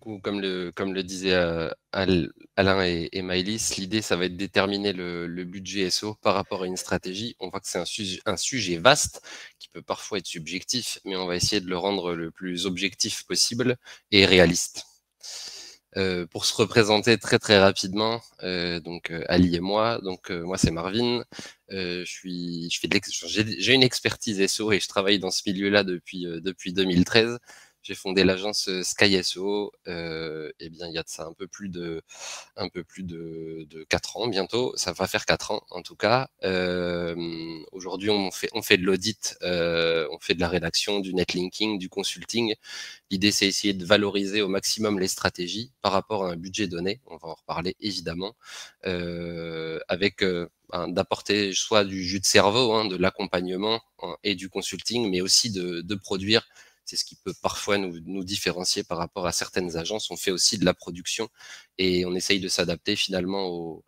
coup, comme le disaient Alain et Maëlys, l'idée, ça va être de déterminer le budget SEO par rapport à une stratégie. On voit que c'est un sujet vaste qui peut parfois être subjectif, mais on va essayer de le rendre le plus objectif possible et réaliste. Pour se représenter très très rapidement, Ali et moi. Moi c'est Marvin. J'ai une expertise SEO et je travaille dans ce milieu-là depuis 2013. J'ai fondé l'agence Sky SEO. Eh bien, il y a de ça un peu plus de 4 ans bientôt. Ça va faire 4 ans en tout cas. Aujourd'hui, on fait de l'audit, on fait de la rédaction, du netlinking, du consulting. L'idée, c'est essayer de valoriser au maximum les stratégies par rapport à un budget donné. On va en reparler évidemment, d'apporter soit du jus de cerveau, hein, de l'accompagnement et du consulting, mais aussi de produire. C'est ce qui peut parfois nous différencier par rapport à certaines agences. On fait aussi de la production et on essaye de s'adapter finalement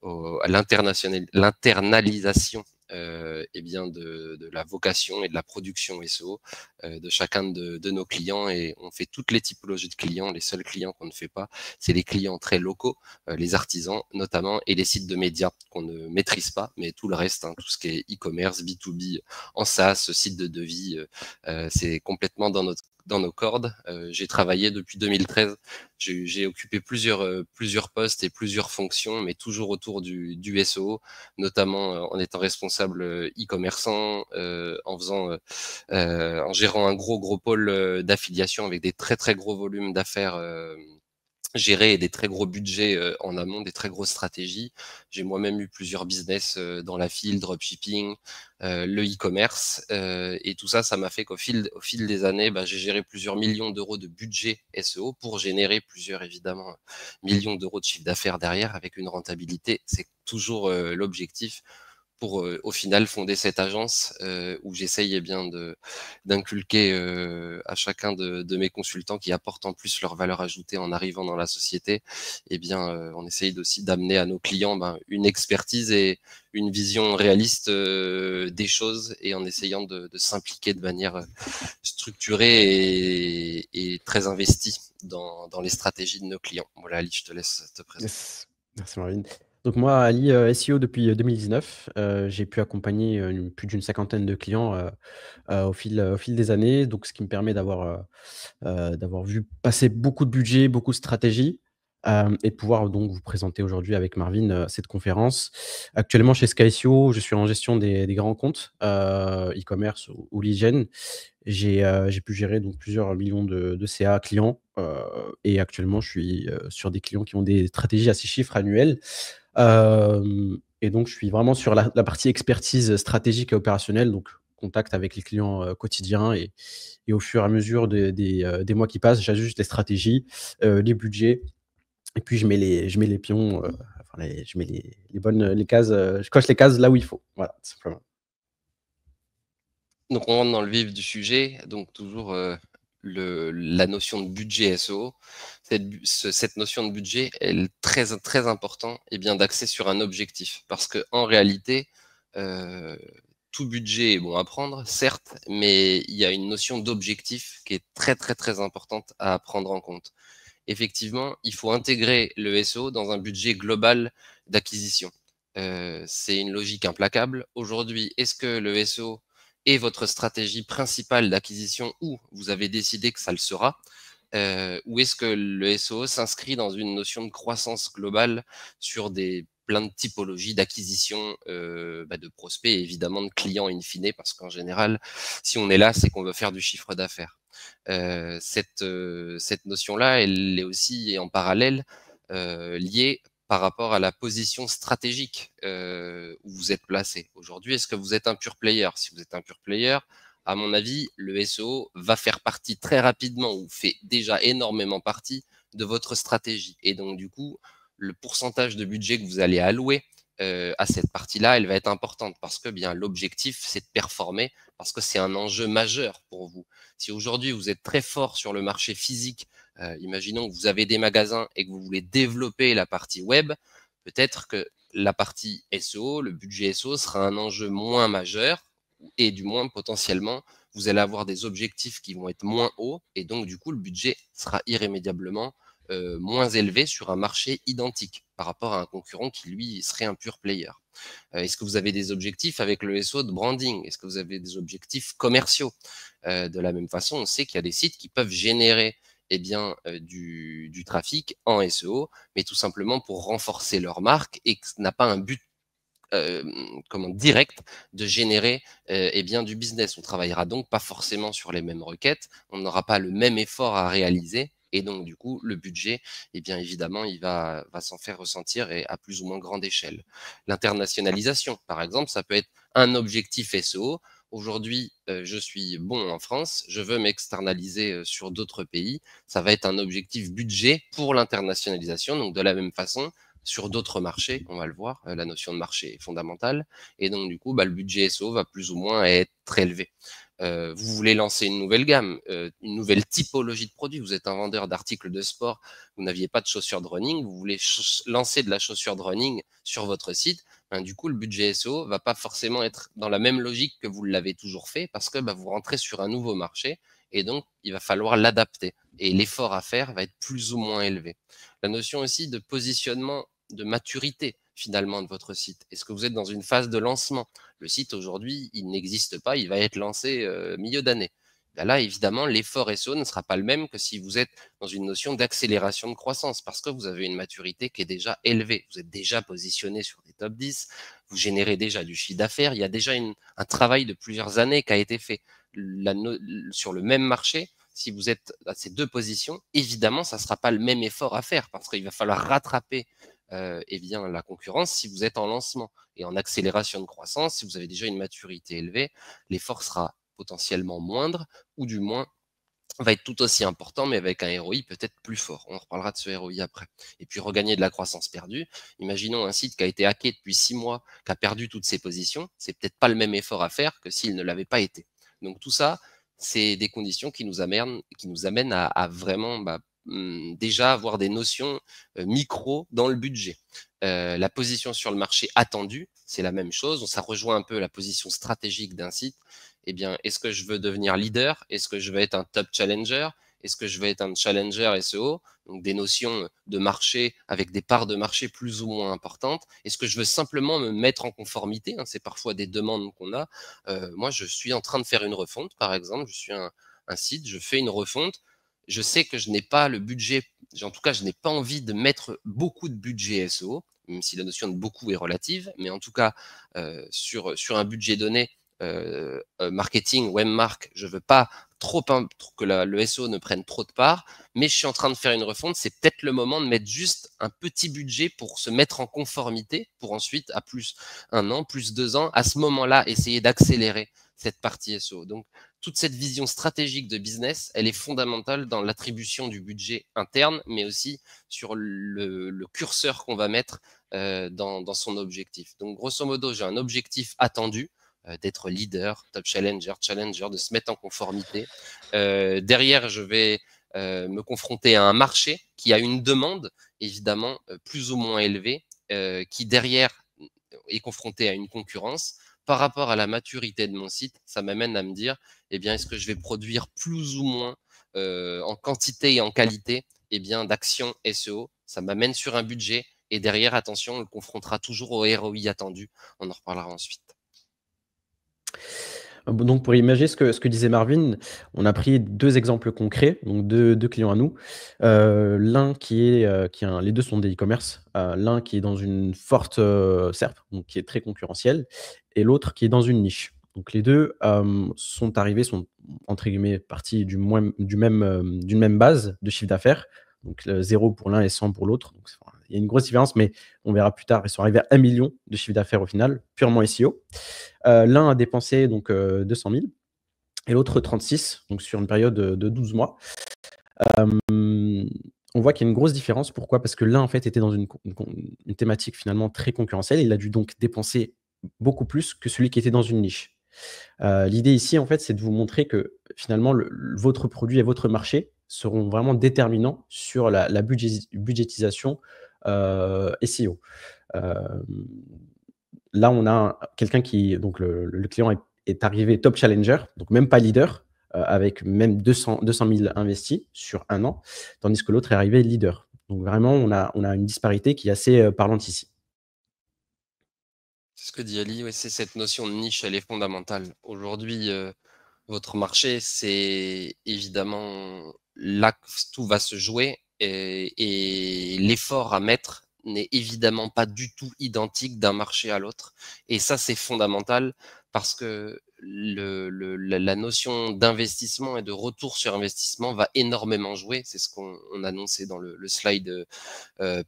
à l'internalisation de la vocation et de la production SEO de chacun de nos clients, et on fait toutes les typologies de clients. Les seuls clients qu'on ne fait pas, c'est les clients très locaux, les artisans notamment, et les sites de médias qu'on ne maîtrise pas, mais tout le reste, hein, tout ce qui est e-commerce, B2B, en SaaS, site de devis, c'est complètement dans nos cordes. J'ai travaillé depuis 2013. J'ai occupé plusieurs postes et plusieurs fonctions, mais toujours autour du SEO, notamment en étant responsable e-commerçant, en gérant un gros pôle d'affiliation avec des très très gros volumes d'affaires gérer des très gros budgets en amont, des très grosses stratégies. J'ai moi-même eu plusieurs business dans la file, dropshipping, le e-commerce, et tout ça, ça m'a fait au fil des années, j'ai géré plusieurs millions d'euros de budget SEO pour générer plusieurs, évidemment, millions d'euros de chiffre d'affaires derrière avec une rentabilité. C'est toujours l'objectif pour au final fonder cette agence où j'essaye d'inculquer à chacun de mes consultants qui apportent en plus leur valeur ajoutée en arrivant dans la société. On essaye aussi d'amener à nos clients une expertise et une vision réaliste des choses, et en essayant de s'impliquer de manière structurée et très investie dans les stratégies de nos clients. Voilà, Ali, je te laisse te présenter. Yes. Merci Marvin. Donc moi, Ali, SEO depuis 2019, j'ai pu accompagner plus d'une cinquantaine de clients au fil des années, donc ce qui me permet d'avoir vu passer beaucoup de budget, beaucoup de stratégies, et de pouvoir donc vous présenter aujourd'hui avec Marvin cette conférence. Actuellement chez Sky SEO, je suis en gestion des grands comptes e-commerce ou lead gen. J'ai pu gérer donc plusieurs millions de CA clients, et actuellement je suis sur des clients qui ont des stratégies à 6 chiffres annuels. Et donc je suis vraiment sur la partie expertise stratégique et opérationnelle, donc contact avec les clients quotidiens, et au fur et à mesure des mois qui passent, j'ajuste les stratégies, les budgets, et puis je mets les pions, je mets les cases, je coche les cases là où il faut. Voilà, tout simplement. Donc on rentre dans le vif du sujet, donc toujours la notion de budget SEO. Cette notion de budget, elle est très très important et bien d'axer sur un objectif, parce que en réalité, euh, tout budget est bon à prendre, certes, mais il y a une notion d'objectif qui est très très très importante à prendre en compte. Effectivement, il faut intégrer le SEO dans un budget global d'acquisition. C'est une logique implacable. Aujourd'hui, est-ce que le SEO est votre stratégie principale d'acquisition, ou vous avez décidé que ça le sera, ou est-ce que le SEO s'inscrit dans une notion de croissance globale sur plein de typologies d'acquisition de prospects et évidemment de clients in fine, parce qu'en général, si on est là, c'est qu'on veut faire du chiffre d'affaires. Cette notion-là, elle est aussi en parallèle liée par rapport à la position stratégique où vous êtes placé. Aujourd'hui, est-ce que vous êtes un pure player? Si vous êtes un pure player, à mon avis, le SEO va faire partie très rapidement, ou fait déjà énormément partie de votre stratégie. Et donc, du coup, le pourcentage de budget que vous allez allouer à cette partie-là, elle va être importante, parce que bien l'objectif, c'est de performer, parce que c'est un enjeu majeur pour vous. Si aujourd'hui, vous êtes très fort sur le marché physique, imaginons que vous avez des magasins et que vous voulez développer la partie web, peut-être que la partie SEO, le budget SEO sera un enjeu moins majeur, et du moins potentiellement, vous allez avoir des objectifs qui vont être moins hauts et donc du coup le budget sera irrémédiablement moins élevé sur un marché identique par rapport à un concurrent qui lui serait un pur player. Est-ce que vous avez des objectifs avec le SEO de branding? Est-ce que vous avez des objectifs commerciaux? De la même façon, on sait qu'il y a des sites qui peuvent générer du trafic en SEO, mais tout simplement pour renforcer leur marque et que ça n'a pas un but direct de générer du business. On travaillera donc pas forcément sur les mêmes requêtes, on n'aura pas le même effort à réaliser et donc du coup le budget, évidemment, il va s'en faire ressentir et à plus ou moins grande échelle. L'internationalisation, par exemple, ça peut être un objectif SEO. Aujourd'hui, je suis bon en France, je veux m'externaliser sur d'autres pays. Ça va être un objectif budget pour l'internationalisation. Donc de la même façon, sur d'autres marchés, on va le voir, la notion de marché est fondamentale. Et donc, du coup, le budget SEO va plus ou moins être très élevé. Vous voulez lancer une nouvelle gamme, une nouvelle typologie de produits. Vous êtes un vendeur d'articles de sport, vous n'aviez pas de chaussures de running, vous voulez lancer de la chaussure de running sur votre site. Du coup, le budget SEO va pas forcément être dans la même logique que vous l'avez toujours fait parce que vous rentrez sur un nouveau marché et donc il va falloir l'adapter. Et l'effort à faire va être plus ou moins élevé. La notion aussi de positionnement, de maturité finalement de votre site. Est-ce que vous êtes dans une phase de lancement? Le site aujourd'hui, il n'existe pas, il va être lancé milieu d'année. Là, évidemment, l'effort SEO ne sera pas le même que si vous êtes dans une notion d'accélération de croissance parce que vous avez une maturité qui est déjà élevée. Vous êtes déjà positionné sur des top 10, vous générez déjà du chiffre d'affaires, il y a déjà un travail de plusieurs années qui a été fait. Sur le même marché, si vous êtes à ces deux positions, évidemment, ça ne sera pas le même effort à faire parce qu'il va falloir rattraper la concurrence si vous êtes en lancement et en accélération de croissance. Si vous avez déjà une maturité élevée, l'effort sera potentiellement moindre ou du moins va être tout aussi important, mais avec un ROI peut-être plus fort. On reparlera de ce ROI après. Et puis regagner de la croissance perdue. Imaginons un site qui a été hacké depuis 6 mois, qui a perdu toutes ses positions. C'est peut-être pas le même effort à faire que s'il ne l'avait pas été. Donc tout ça, c'est des conditions qui nous amènent à vraiment déjà avoir des notions micro dans le budget. La position sur le marché attendue, c'est la même chose. Ça rejoint un peu la position stratégique d'un site. Est-ce que je veux devenir leader? Est-ce que je veux être un top challenger? Est-ce que je veux être un challenger SEO? Donc des notions de marché avec des parts de marché plus ou moins importantes. Est-ce que je veux simplement me mettre en conformité? C'est parfois des demandes qu'on a. Moi, je suis en train de faire une refonte, par exemple. Je suis un site, je fais une refonte. Je sais que je n'ai pas le budget, en tout cas, je n'ai pas envie de mettre beaucoup de budget SEO, même si la notion de beaucoup est relative, mais en tout cas, sur un budget donné, marketing, webmark, je veux pas que le SEO ne prenne trop de part, mais je suis en train de faire une refonte, c'est peut-être le moment de mettre juste un petit budget pour se mettre en conformité, pour ensuite, à plus 1 an, plus 2 ans, à ce moment-là, essayer d'accélérer cette partie SEO. Donc, toute cette vision stratégique de business, elle est fondamentale dans l'attribution du budget interne, mais aussi sur le curseur qu'on va mettre dans son objectif. Donc, grosso modo, j'ai un objectif attendu, d'être leader, top challenger, de se mettre en conformité. Derrière, je vais me confronter à un marché qui a une demande, évidemment, plus ou moins élevée, qui derrière est confronté à une concurrence. Par rapport à la maturité de mon site, ça m'amène à me dire, est-ce que je vais produire plus ou moins en quantité et en qualité d'actions SEO? Ça m'amène sur un budget et derrière, attention, on le confrontera toujours au ROI attendu. On en reparlera ensuite. Donc pour imaginer ce que disait Marvin, on a pris 2 exemples concrets, donc deux clients à nous. L'un les 2 sont des e-commerce, l'un qui est dans une forte, SERP, donc qui est très concurrentielle et l'autre qui est dans une niche. Donc les 2 sont entre guillemets «partis d'une même base de chiffre d'affaires», donc 0 pour l'un et 100 pour l'autre. Donc il y a une grosse différence, mais on verra plus tard, ils sont arrivés à 1 000 000 de chiffre d'affaires au final, purement SEO. L'un a dépensé donc 200 000 et l'autre 36, donc sur une période de 12 mois. On voit qu'il y a une grosse différence. Pourquoi? Parce que l'un, en fait, était dans une thématique finalement très concurrentielle. Il a dû donc dépenser beaucoup plus que celui qui était dans une niche. L'idée ici, en fait, c'est de vous montrer que finalement, votre produit et votre marché seront vraiment déterminants sur la budgétisation SEO. Là, on a quelqu'un qui, donc le client est arrivé top challenger, donc même pas leader, avec même 200 000 investis sur un an, tandis que l'autre est arrivé leader. Donc vraiment, on a une disparité qui est assez parlante ici. C'est ce que dit Ali, ouais, c'est cette notion de niche, elle est fondamentale. Aujourd'hui, votre marché, c'est évidemment là que tout va se jouer et l'effort à mettre n'est évidemment pas du tout identique d'un marché à l'autre. Et ça, c'est fondamental parce que la notion d'investissement et de retour sur investissement va énormément jouer. C'est ce qu'on annonçait dans le slide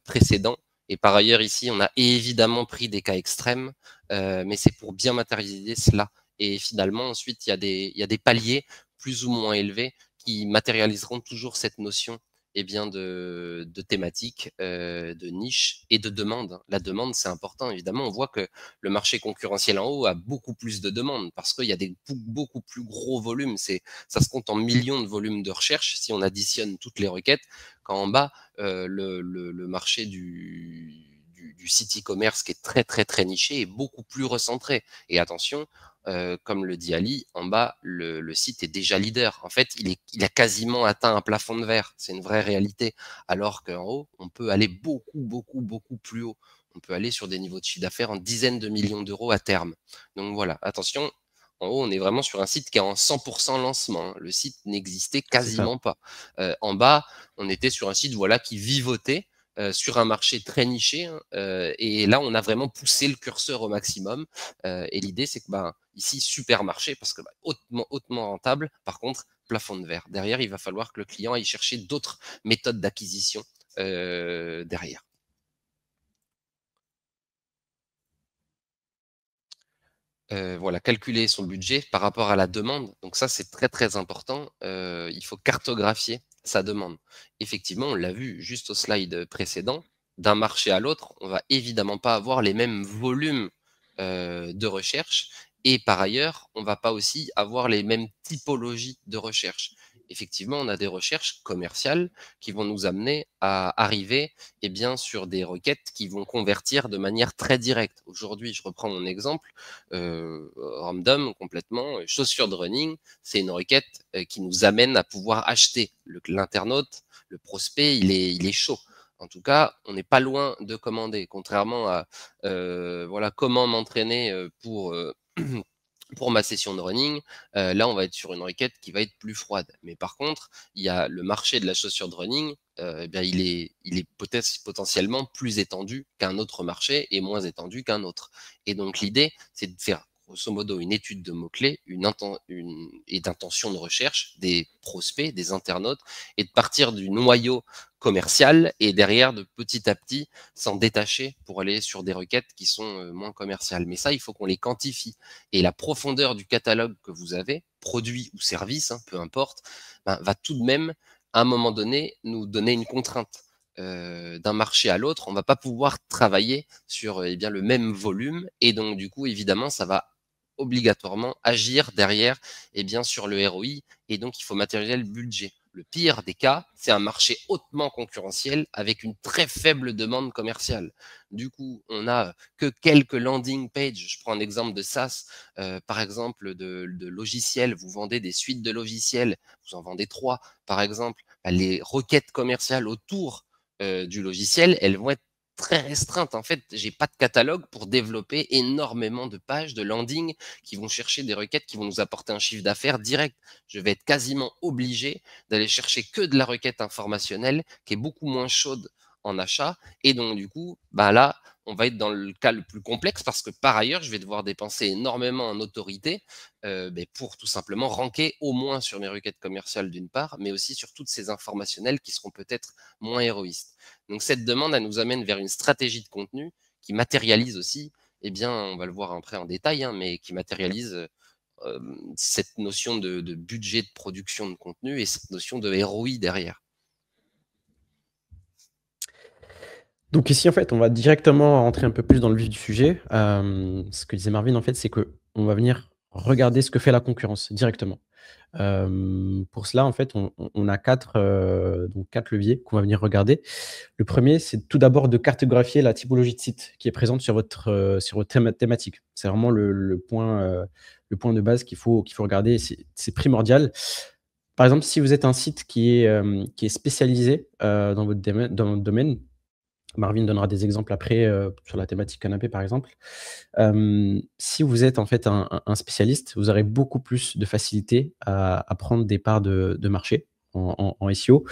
précédent. Et par ailleurs, ici, on a évidemment pris des cas extrêmes, mais c'est pour bien matérialiser cela. Et finalement, ensuite, il y a des paliers plus ou moins élevés qui matérialiseront toujours cette notion bien de thématique, de niche et de demande. La demande, c'est important, évidemment. On voit que le marché concurrentiel en haut a beaucoup plus de demandes parce qu'il y a des beaucoup plus gros volumes. Ça se compte en millions de volumes de recherche si on additionne toutes les requêtes. Quand en bas, le marché du site e-commerce qui est très très très niché est beaucoup plus recentré. Et attention, comme le dit Ali, en bas, le site est déjà leader. En fait, il a quasiment atteint un plafond de verre. C'est une vraie réalité. Alors qu'en haut, on peut aller beaucoup plus haut. On peut aller sur des niveaux de chiffre d'affaires en dizaines de millions d'euros à terme. Donc voilà, attention, en haut, on est vraiment sur un site qui est en 100% lancement, hein. Le site n'existait C'est ça. quasiment pas. En bas, on était sur un site voilà, qui vivotait sur un marché très niché, hein, et là, on a vraiment poussé le curseur au maximum. Et l'idée, c'est que ici, super marché, parce que hautement rentable. Par contre, plafond de verre. Derrière, il va falloir que le client aille chercher d'autres méthodes d'acquisition derrière. Voilà, calculer son budget par rapport à la demande. Donc ça, c'est très, très important. Il faut cartographier sa demande. Effectivement, on l'a vu juste au slide précédent, d'un marché à l'autre, on va évidemment pas avoir les mêmes volumes, de recherche et par ailleurs, on va pas aussi avoir les mêmes typologies de recherche. Effectivement, on a des recherches commerciales qui vont nous amener à arriver bien, sur des requêtes qui vont convertir de manière très directe. Aujourd'hui, je reprends mon exemple, random complètement, chaussures de running, c'est une requête qui nous amène à pouvoir acheter. L'internaute, le prospect, il est chaud. En tout cas, on n'est pas loin de commander, contrairement à voilà comment m'entraîner pour ma session de running. Là, on va être sur une requête qui va être plus froide. Mais par contre, il y a le marché de la chaussure de running, eh bien, il est peut-être potentiellement plus étendu qu'un autre marché et moins étendu qu'un autre. Et donc, l'idée, c'est de faire grosso modo une étude de mots-clés et d'intention de recherche des prospects, des internautes, et de partir du noyau commercial et derrière de petit à petit s'en détacher pour aller sur des requêtes qui sont moins commerciales. Mais ça, il faut qu'on les quantifie. Et la profondeur du catalogue que vous avez, produit ou service, hein, peu importe, va tout de même, à un moment donné, nous donner une contrainte. D'un marché à l'autre, on va pas pouvoir travailler sur bien, le même volume et donc du coup, évidemment, ça va obligatoirement agir derrière bien, sur le ROI et donc il faut matérialiser le budget. Le pire des cas, c'est un marché hautement concurrentiel avec une très faible demande commerciale. Du coup, on a que quelques landing pages. Je prends un exemple de SaaS, par exemple de logiciels. Vous vendez des suites de logiciels, vous en vendez 3, par exemple. Les requêtes commerciales autour du logiciel, elles vont être très restreintes. En fait, j'ai pas de catalogue pour développer énormément de pages, de landing qui vont chercher des requêtes qui vont nous apporter un chiffre d'affaires direct. Je vais être quasiment obligé d'aller chercher que de la requête informationnelle qui est beaucoup moins chaude en achat. Et donc, du coup, là, on va être dans le cas le plus complexe parce que par ailleurs, je vais devoir dépenser énormément en autorité pour tout simplement ranker au moins sur mes requêtes commerciales d'une part, mais aussi sur toutes ces informationnelles qui seront peut-être moins héroïstes. Donc cette demande, elle nous amène vers une stratégie de contenu qui matérialise aussi, on va le voir après en détail, hein, mais qui matérialise cette notion de budget de production de contenu et cette notion de ROI derrière. Donc ici, en fait, on va directement rentrer un peu plus dans le vif du sujet. Ce que disait Marvin, en fait, c'est qu'on va venir regarder ce que fait la concurrence directement. Pour cela, en fait, on a 4 leviers qu'on va venir regarder. Le premier, c'est tout d'abord de cartographier la typologie de site qui est présente sur votre thématique. C'est vraiment le point, le point de base qu'il faut regarder, c'est primordial. Par exemple, si vous êtes un site qui est spécialisé, dans votre domaine, Marvin donnera des exemples après, sur la thématique canapé, par exemple. Si vous êtes en fait un spécialiste, vous aurez beaucoup plus de facilité à prendre des parts de marché en SEO,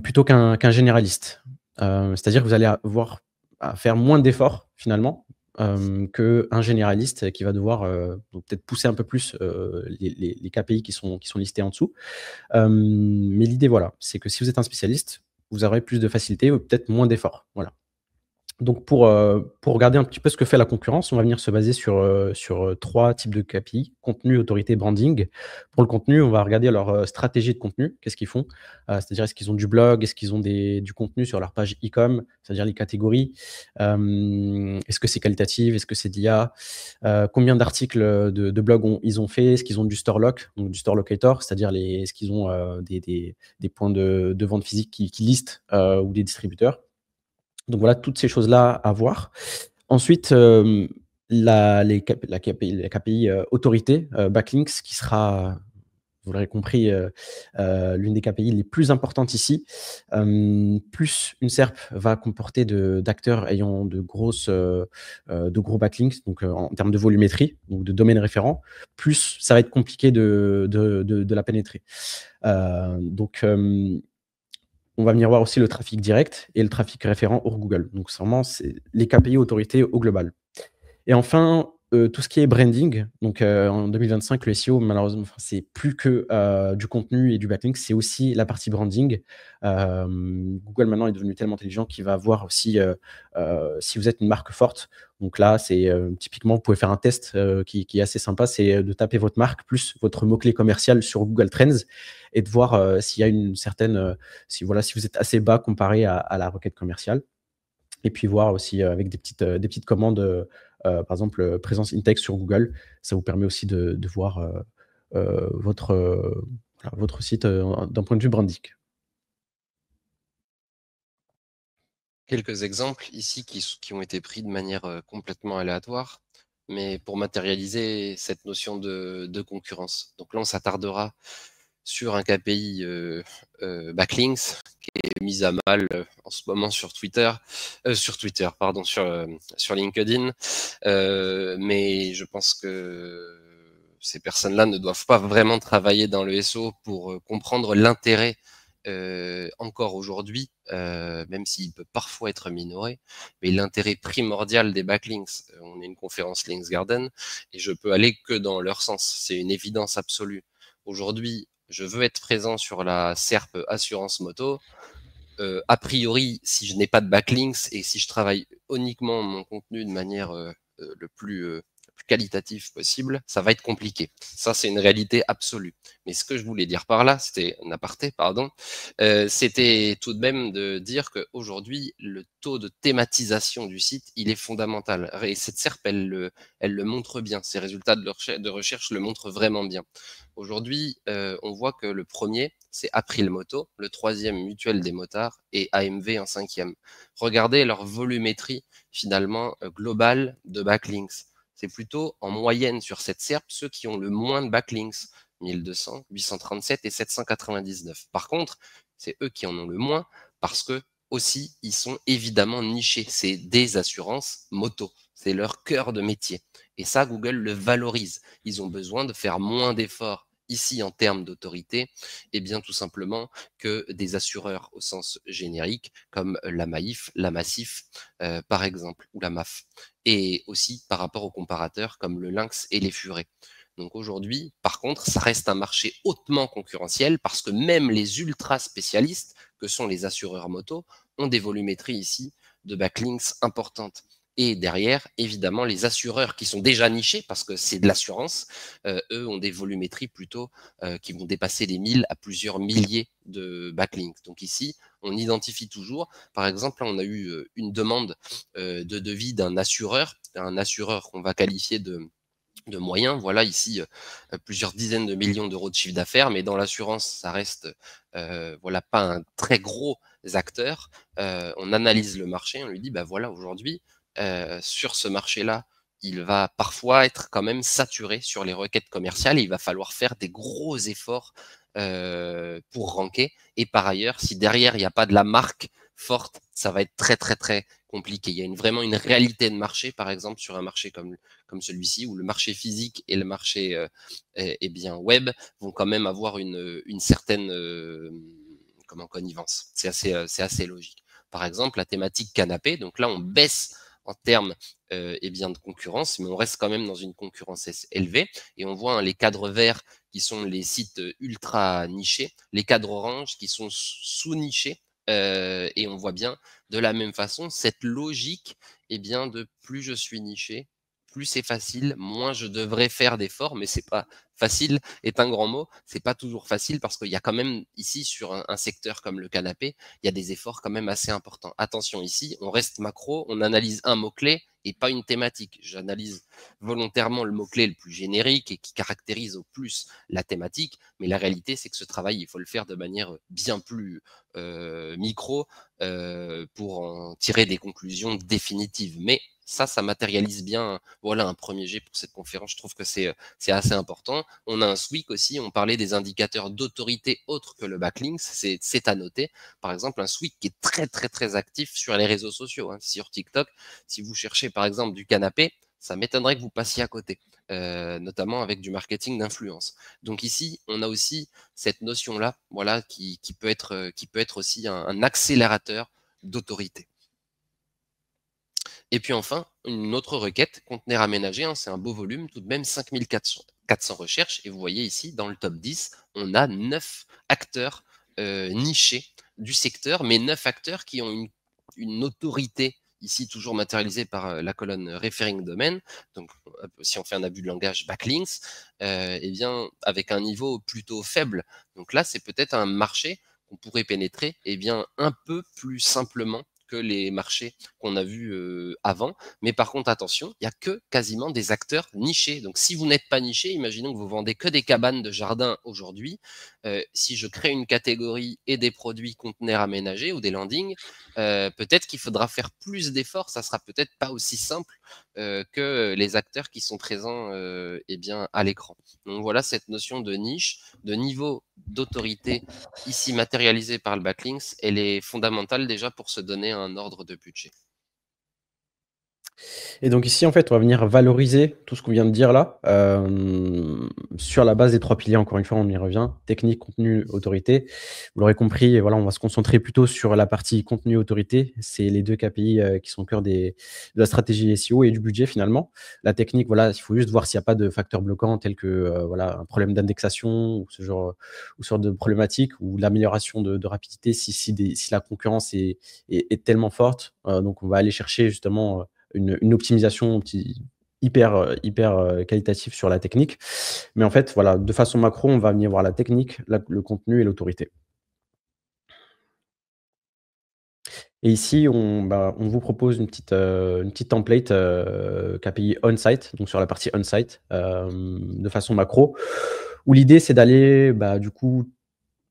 plutôt qu'un généraliste. C'est-à-dire que vous allez avoir à faire moins d'efforts finalement, qu'un généraliste qui va devoir, donc peut-être pousser un peu plus, les KPI qui sont listés en dessous. Mais l'idée, voilà, c'est que si vous êtes un spécialiste, vous aurez plus de facilité ou peut-être moins d'efforts. Voilà. Donc pour regarder un petit peu ce que fait la concurrence, on va venir se baser sur 3 types de KPI: contenu, autorité, branding. Pour le contenu, on va regarder leur, stratégie de contenu. Qu'est-ce qu'ils font? C'est-à-dire, est-ce qu'ils ont du blog? Est-ce qu'ils ont du contenu sur leur page e-com? C'est-à-dire les catégories. Est-ce que c'est qualitatif? Est-ce que c'est de l'IA? Combien d'articles, de blog ils ont fait? Est-ce qu'ils ont du store lock, donc du store locator? C'est-à-dire est-ce qu'ils ont, des points de vente physique qui listent, ou des distributeurs? Donc voilà, toutes ces choses-là à voir. Ensuite, la KPI, autorité, backlinks, qui sera, vous l'aurez compris, l'une des KPI les plus importantes ici. Plus une SERP va comporter d'acteurs ayant de gros backlinks, donc en termes de volumétrie, donc de domaines référents, plus ça va être compliqué de la pénétrer. Donc on va venir voir aussi le trafic direct et le trafic référent hors Google. Donc c'est les KPI autorités au global. Et enfin, tout ce qui est branding, donc en 2025, le SEO, malheureusement, enfin, c'est plus que, du contenu et du backlink, c'est aussi la partie branding. Google maintenant est devenu tellement intelligent qu'il va voir aussi, si vous êtes une marque forte. Donc là, c'est, typiquement, vous pouvez faire un test, qui est assez sympa, c'est, de taper votre marque plus votre mot-clé commercial sur Google Trends et de voir, s'il y a une certaine, si vous êtes assez bas comparé à la requête commerciale. Et puis voir aussi, avec des petites commandes, par exemple, présence in-text sur Google. Ça vous permet aussi de voir, votre site, d'un point de vue branding. Quelques exemples ici qui ont été pris de manière complètement aléatoire, mais pour matérialiser cette notion de concurrence. Donc là, on s'attardera sur un KPI backlinks qui est mis à mal en ce moment sur Twitter, pardon, sur LinkedIn. Mais je pense que ces personnes-là ne doivent pas vraiment travailler dans le SEO pour comprendre l'intérêt encore aujourd'hui, même s'il peut parfois être minoré, mais l'intérêt primordial des backlinks. On est une conférence Links Garden et je peux aller que dans leur sens. C'est une évidence absolue. Aujourd'hui, je veux être présent sur la SERP assurance moto. A priori, si je n'ai pas de backlinks et si je travaille uniquement mon contenu de manière le plus qualitatif possible, ça va être compliqué. Ça, c'est une réalité absolue. Mais ce que je voulais dire par là, c'était un aparté, pardon, c'était tout de même de dire qu'aujourd'hui, le taux de thématisation du site, il est fondamental. Et cette SERP, elle le montre bien. Ces résultats de recherche le montrent vraiment bien. Aujourd'hui, on voit que le premier, c'est April Moto, le troisième Mutuelle des motards et AMV en cinquième. Regardez leur volumétrie finalement globale de backlinks. C'est plutôt en moyenne sur cette SERP ceux qui ont le moins de backlinks, 1200, 837 et 799. Par contre, c'est eux qui en ont le moins parce que aussi ils sont évidemment nichés. C'est des assurances moto, c'est leur cœur de métier. Et ça, Google le valorise. Ils ont besoin de faire moins d'efforts ici en termes d'autorité, et bien tout simplement que des assureurs au sens générique, comme la Maif, la Massif, par exemple, ou la MAF. Et aussi par rapport aux comparateurs comme le Lynx et les Furets. Donc aujourd'hui, par contre, ça reste un marché hautement concurrentiel parce que même les ultra spécialistes, que sont les assureurs moto, ont des volumétries ici de backlinks importantes. Et derrière, évidemment, les assureurs qui sont déjà nichés, parce que c'est de l'assurance, eux ont des volumétries plutôt qui vont dépasser les 1000 à plusieurs milliers de backlinks. Donc ici, on identifie toujours, par exemple, là, on a eu une demande de devis d'un assureur, un assureur qu'on va qualifier de moyen. Voilà ici plusieurs dizaines de millions d'euros de chiffre d'affaires, mais dans l'assurance, ça reste voilà pas un très gros acteur. On analyse le marché, on lui dit bah voilà aujourd'hui sur ce marché-là, il va parfois être quand même saturé sur les requêtes commerciales et il va falloir faire des gros efforts pour ranker. Et par ailleurs, si derrière, il n'y a pas de la marque forte, ça va être très, très, très compliqué. Il y a vraiment une réalité de marché, par exemple, sur un marché comme celui-ci, où le marché physique et le marché bien, web vont quand même avoir une certaine connivence. C'est assez logique. Par exemple, la thématique canapé, donc là, on baisse en termes bien, de concurrence, mais on reste quand même dans une concurrence élevée. Et on voit les cadres verts qui sont les sites ultra nichés, les cadres oranges qui sont sous-nichés. Et on voit bien de la même façon cette logique bien, de plus je suis niché, plus c'est facile, moins je devrais faire d'efforts, mais c'est pas facile est un grand mot. C'est pas toujours facile parce qu'il y a quand même ici sur un secteur comme le canapé, il y a des efforts quand même assez importants. Attention ici, on reste macro, on analyse un mot-clé et pas une thématique. J'analyse volontairement le mot-clé le plus générique et qui caractérise au plus la thématique, mais la réalité, c'est que ce travail, il faut le faire de manière bien plus micro pour en tirer des conclusions définitives. Mais ça matérialise bien, voilà, un premier jet pour cette conférence. Je trouve que c'est assez important. On a un SWIC aussi, on parlait des indicateurs d'autorité autres que le backlink, c'est à noter. Par exemple, un SWIC qui est très très très actif sur les réseaux sociaux, hein, sur TikTok. Si vous cherchez par exemple du canapé, ça m'étonnerait que vous passiez à côté, notamment avec du marketing d'influence. Donc ici, on a aussi cette notion-là, voilà, qui peut être aussi un accélérateur d'autorité. Et puis enfin, une autre requête, conteneur aménagé, hein, c'est un beau volume, tout de même 5400 recherches. Et vous voyez ici, dans le top 10, on a 9 acteurs nichés du secteur, mais 9 acteurs qui ont une autorité, ici toujours matérialisée par la colonne Referring Domain, donc si on fait un abus de langage, backlinks, bien, avec un niveau plutôt faible. Donc là, c'est peut-être un marché qu'on pourrait pénétrer bien, un peu plus simplement que les marchés qu'on a vus avant. Mais par contre, attention, il n'y a que quasiment des acteurs nichés. Donc si vous n'êtes pas niché, imaginons que vous vendez que des cabanes de jardin aujourd'hui. Si je crée une catégorie et des produits conteneurs aménagés ou des landings, peut-être qu'il faudra faire plus d'efforts. Ça sera peut-être pas aussi simple que les acteurs qui sont présents bien, à l'écran. Donc voilà cette notion de niche, de niveau d'autorité ici matérialisée par le backlinks, elle est fondamentale déjà pour se donner un ordre de budget. Et donc ici, en fait, on va venir valoriser tout ce qu'on vient de dire là, sur la base des 3 piliers. Encore une fois, on y revient, technique, contenu, autorité. Vous l'aurez compris, voilà, on va se concentrer plutôt sur la partie contenu, autorité. C'est les 2 KPI, qui sont au cœur de la stratégie SEO et du budget finalement. La technique, voilà, il faut juste voir s'il n'y a pas de facteurs bloquants tels que, voilà, un problème d'indexation ou ce genre ou sorte de problématique ou l'amélioration de rapidité si la concurrence est tellement forte. Donc on va aller chercher justement, une optimisation hyper qualitative sur la technique. Mais en fait, voilà, de façon macro, on va venir voir la technique, le contenu et l'autorité. Et ici, on vous propose une petite template, KPI on-site, donc sur la partie on-site, de façon macro, où l'idée, c'est d'aller, du coup,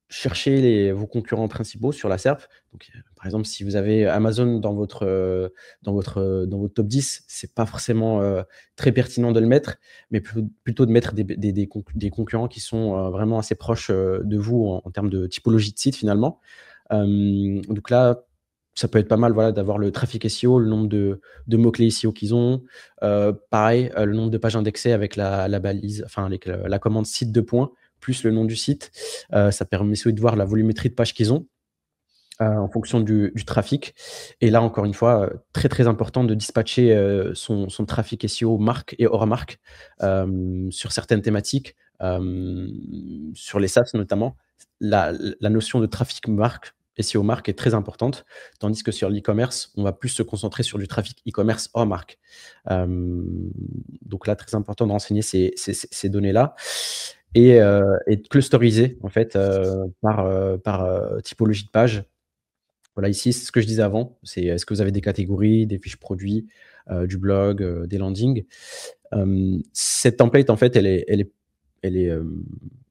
chercher vos concurrents principaux sur la SERP. Donc, par exemple, si vous avez Amazon dans votre top 10, c'est pas forcément très pertinent de le mettre, mais plutôt de mettre des concurrents qui sont vraiment assez proches de vous en termes de typologie de site finalement. Donc là, ça peut être pas mal, voilà, d'avoir le trafic SEO, le nombre de mots-clés SEO qu'ils ont. Pareil, le nombre de pages indexées avec la balise, enfin avec la commande site de points, plus le nom du site. Ça permet aussi de voir la volumétrie de pages qu'ils ont, en fonction du trafic. Et là, encore une fois, très, très important de dispatcher, son trafic SEO marque et hors marque, sur certaines thématiques, sur les SaaS notamment. La notion de trafic marque, SEO marque est très importante, tandis que sur l'e-commerce, on va plus se concentrer sur du trafic e-commerce hors marque. Donc là, très important de renseigner ces données-là et de clusteriser en fait, par typologie de page. Voilà, ici, c'est ce que je disais avant, c'est est-ce que vous avez des catégories, des fiches produits, du blog, des landings? Cette template, en fait, elle est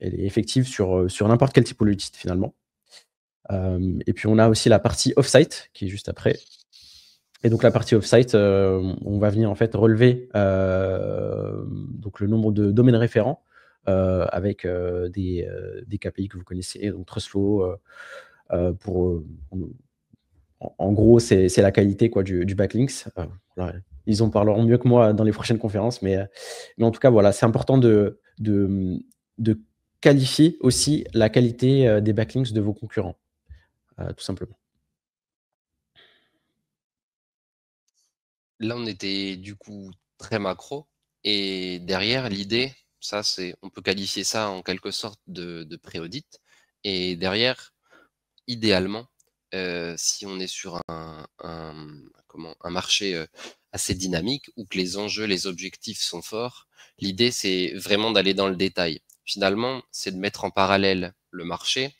effective sur n'importe quelle typologie de site finalement. Et puis on a aussi la partie off-site qui est juste après. Et donc la partie off-site, on va venir en fait relever, donc le nombre de domaines référents, avec, des KPI que vous connaissez, donc Trustflow, pour, en gros, c'est la qualité quoi du backlinks. Voilà, ils en parleront mieux que moi dans les prochaines conférences, mais en tout cas, voilà, c'est important de qualifier aussi la qualité, des backlinks de vos concurrents, tout simplement. Là, on était du coup très macro et derrière l'idée, ça c'est on peut qualifier ça en quelque sorte de pré-audit et derrière, idéalement, si on est sur un marché, assez dynamique où que les enjeux, les objectifs sont forts, l'idée c'est vraiment d'aller dans le détail. Finalement, c'est de mettre en parallèle le marché.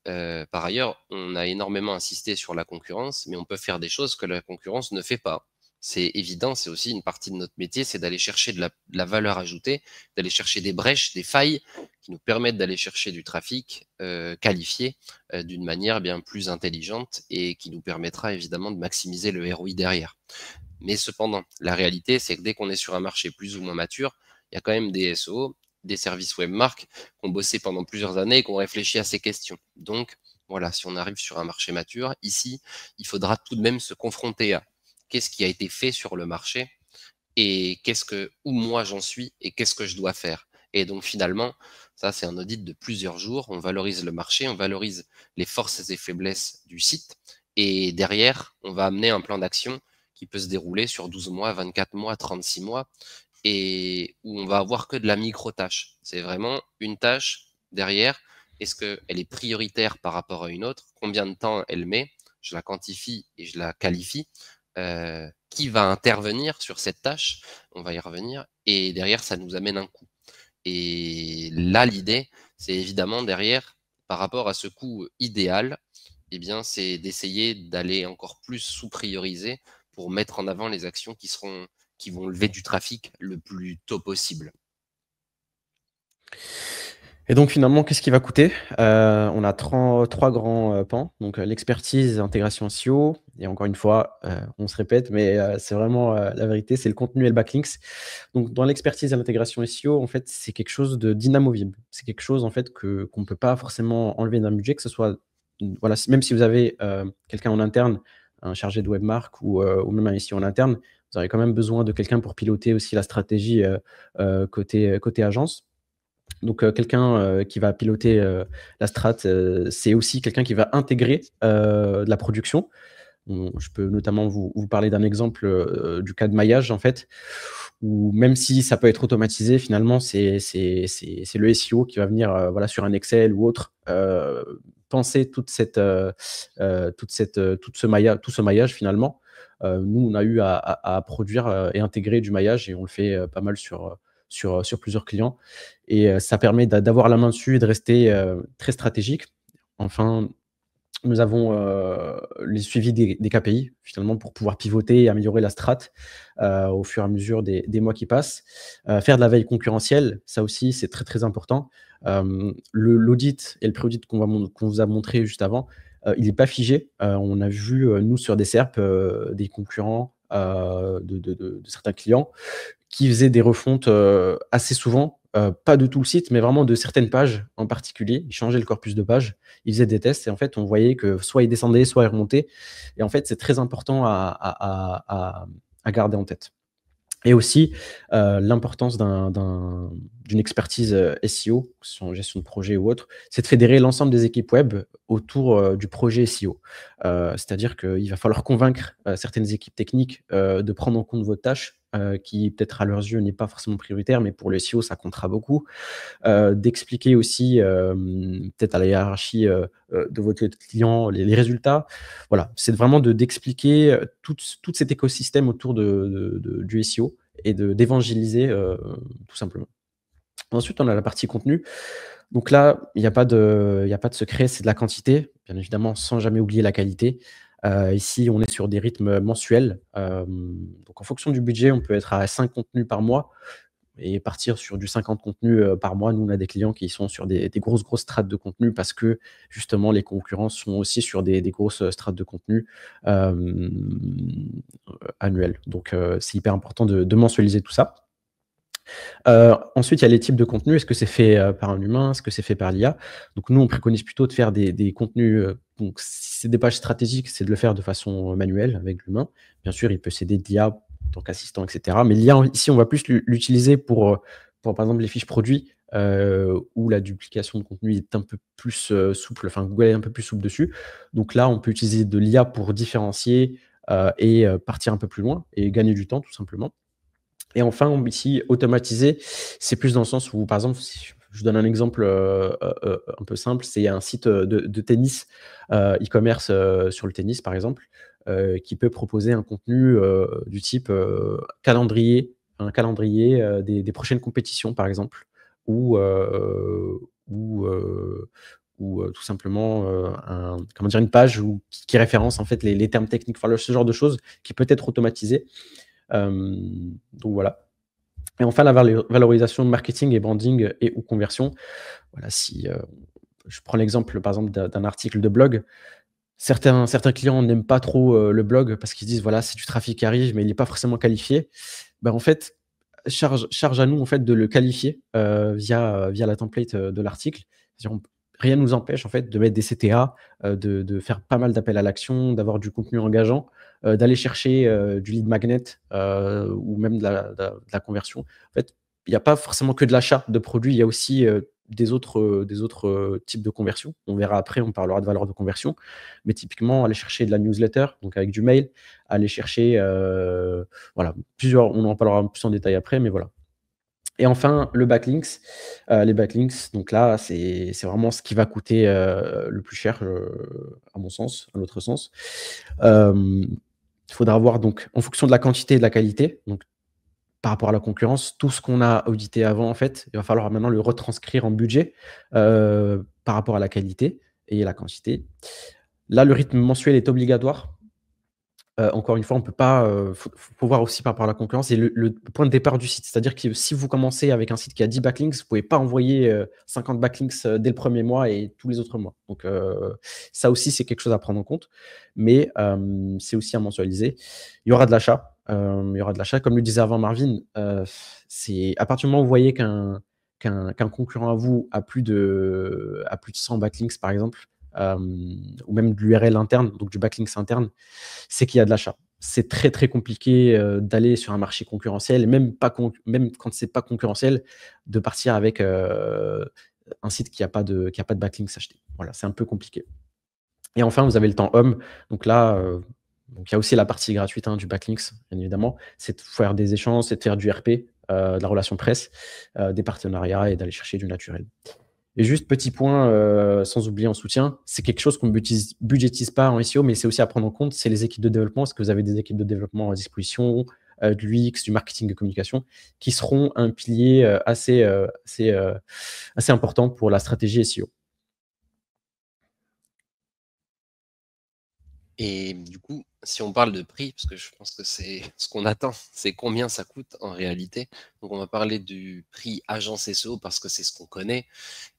Par ailleurs, on a énormément insisté sur la concurrence, mais on peut faire des choses que la concurrence ne fait pas. C'est évident, c'est aussi une partie de notre métier, c'est d'aller chercher de la valeur ajoutée, d'aller chercher des brèches, des failles qui nous permettent d'aller chercher du trafic qualifié d'une manière bien plus intelligente et qui nous permettra évidemment de maximiser le ROI derrière. Mais cependant, la réalité, c'est que dès qu'on est sur un marché plus ou moins mature, il y a quand même des SEO, des services webmark qui ont bossé pendant plusieurs années et qui ont réfléchi à ces questions. Donc, voilà, si on arrive sur un marché mature, ici, il faudra tout de même se confronter à qu'est-ce qui a été fait sur le marché et où moi j'en suis et qu'est-ce que je dois faire. Et donc finalement, ça c'est un audit de plusieurs jours. On valorise le marché, on valorise les forces et faiblesses du site. Et derrière, on va amener un plan d'action qui peut se dérouler sur 12 mois, 24 mois, 36 mois, et où on va avoir que de la micro-tâche. C'est vraiment une tâche derrière. Est-ce qu'elle est prioritaire par rapport à une autre? Combien de temps elle met? Je la quantifie et je la qualifie. Qui va intervenir sur cette tâche? On va y revenir. Et derrière, ça nous amène un coût. Et là, l'idée, c'est évidemment derrière, par rapport à ce coût idéal, eh bien, c'est d'essayer d'aller encore plus sous-prioriser pour mettre en avant les actions qui vont lever du trafic le plus tôt possible. Et donc finalement, qu'est-ce qui va coûter? On a 3 grands, pans, donc l'expertise, l'intégration SEO et encore une fois, on se répète, mais c'est vraiment, la vérité, c'est le contenu et le backlinks. Donc dans l'expertise et l'intégration SEO, en fait, c'est quelque chose d'inamovible. C'est quelque chose, en fait, qu'on ne peut pas forcément enlever d'un budget, que ce soit, voilà, même si vous avez, quelqu'un en interne, un chargé de webmark ou même un SEO en interne, vous aurez quand même besoin de quelqu'un pour piloter aussi la stratégie, côté agence. Donc, quelqu'un, qui va piloter, la strat, c'est aussi quelqu'un qui va intégrer, de la production. Je peux notamment vous parler d'un exemple, du cas de maillage en fait, où même si ça peut être automatisé, finalement, c'est le SEO qui va venir, voilà, sur un Excel ou autre, penser tout ce maillage finalement. Nous, on a eu à produire, et intégrer du maillage et on le fait, pas mal sur plusieurs clients et ça permet d'avoir la main dessus et de rester, très stratégique. Enfin, nous avons, les suivis des KPI finalement pour pouvoir pivoter et améliorer la strat, au fur et à mesure des mois qui passent. Faire de la veille concurrentielle, ça aussi c'est très, très important. L'audit et le pré-audit qu'on vous a montré juste avant, il est pas figé. On a vu, nous sur des SERP, des concurrents, de certains clients qui faisaient des refontes, assez souvent, pas de tout le site, mais vraiment de certaines pages en particulier. Ils changeaient le corpus de pages, ils faisaient des tests et en fait, on voyait que soit ils descendaient, soit ils remontaient et en fait, c'est très important à garder en tête. Et aussi, l'importance d'une expertise, SEO, que ce soit en gestion de projet ou autre, c'est de fédérer l'ensemble des équipes web autour, du projet SEO. C'est-à-dire qu'il va falloir convaincre, certaines équipes techniques, de prendre en compte votre tâche, qui peut-être à leurs yeux n'est pas forcément prioritaire, mais pour le SEO, ça comptera beaucoup. D'expliquer aussi, peut-être à la hiérarchie, de votre client les résultats. Voilà, c'est vraiment d'expliquer, tout cet écosystème autour du SEO et d'évangéliser, tout simplement. Ensuite, on a la partie contenu. Donc là, il y a pas de secret, c'est de la quantité, bien évidemment, sans jamais oublier la qualité. Ici, on est sur des rythmes mensuels. Donc en fonction du budget, on peut être à 5 contenus par mois. et partir sur du 50 contenus par mois. Nous, on a des clients qui sont sur des grosses strates de contenu parce que justement, les concurrents sont aussi sur des grosses strates de contenu annuelles. Donc, c'est hyper important de mensualiser tout ça. Ensuite, il y a les types de contenus. Est-ce que c'est fait par un humain? Est-ce que c'est fait par l'IA? Donc nous, on préconise plutôt de faire des contenus, donc si c'est des pages stratégiques, c'est de le faire de façon manuelle avec l'humain. Bien sûr, il peut s'aider de l'IA en tant qu'assistant, et cetera. Mais l'IA, ici, on va plus l'utiliser pour, par exemple, les fiches produits, où la duplication de contenu est un peu plus souple, enfin, Google est un peu plus souple dessus. Donc là, on peut utiliser de l'IA pour différencier et partir un peu plus loin et gagner du temps, tout simplement. Et enfin, ici, automatiser, c'est plus dans le sens où, par exemple, si je donne un exemple un peu simple, c'est un site de tennis, e-commerce sur le tennis, par exemple, qui peut proposer un contenu du type calendrier, un calendrier des prochaines compétitions, par exemple, ou, ou, euh, ou tout simplement comment dire, une page qui référence en fait les termes techniques, enfin, ce genre de choses qui peut être automatisé. Donc voilà. Et enfin, la valorisation marketing et branding et ou conversion. Voilà, si je prends l'exemple, par exemple, d'un article de blog. Certains clients n'aiment pas trop le blog parce qu'ils disent voilà, c'est du trafic qui arrive, mais il n'est pas forcément qualifié. Ben, en fait, charge à nous en fait de le qualifier via la template de l'article. C'est-à-dire, rien ne nous empêche en fait de mettre des CTA, de faire pas mal d'appels à l'action, d'avoir du contenu engageant, d'aller chercher du lead magnet ou même de la conversion. En fait, il n'y a pas forcément que de l'achat de produits, il y a aussi des autres types de conversion. On verra après, on parlera de valeur de conversion. Mais typiquement, aller chercher de la newsletter, donc avec du mail, aller chercher voilà, on en parlera plus en détail après, mais voilà. Et enfin, les backlinks, donc là, c'est vraiment ce qui va coûter le plus cher, à mon sens, à notre sens. Il faudra voir donc en fonction de la quantité et de la qualité, donc par rapport à la concurrence, tout ce qu'on a audité avant, en fait, il va falloir maintenant le retranscrire en budget par rapport à la qualité et la quantité. Là, le rythme mensuel est obligatoire. Encore une fois, on peut pas, faut voir aussi par rapport à la concurrence et le point de départ du site. C'est-à-dire que si vous commencez avec un site qui a 10 backlinks, vous pouvez pas envoyer 50 backlinks dès le premier mois et tous les autres mois. Donc ça aussi, c'est quelque chose à prendre en compte, mais c'est aussi à mensualiser. Il y aura de l'achat, Comme le disait avant Marvin, c'est à partir du moment où vous voyez qu'un concurrent à vous a plus de 100 backlinks, par exemple, ou même de l'URL interne, donc du backlinks interne, c'est qu'il y a de l'achat. C'est très, très compliqué d'aller sur un marché concurrentiel, et même quand c'est pas concurrentiel, de partir avec un site qui a pas de backlinks achetés. Voilà, c'est un peu compliqué. Et enfin, vous avez le temps homme. Donc là, donc il y a aussi la partie gratuite du backlinks, bien évidemment. C'est de faire des échanges, c'est de faire du RP, de la relation presse, des partenariats et d'aller chercher du naturel. Et juste petit point, sans oublier en soutien, c'est quelque chose qu'on ne budgétise pas en SEO, mais c'est aussi à prendre en compte, c'est les équipes de développement. Est-ce que vous avez des équipes de développement à disposition, de l'UX, du marketing de communication, qui seront un pilier assez important pour la stratégie SEO. Et du coup, si on parle de prix, parce que je pense que c'est ce qu'on attend, c'est combien ça coûte en réalité. Donc on va parler du prix agence SEO parce que c'est ce qu'on connaît.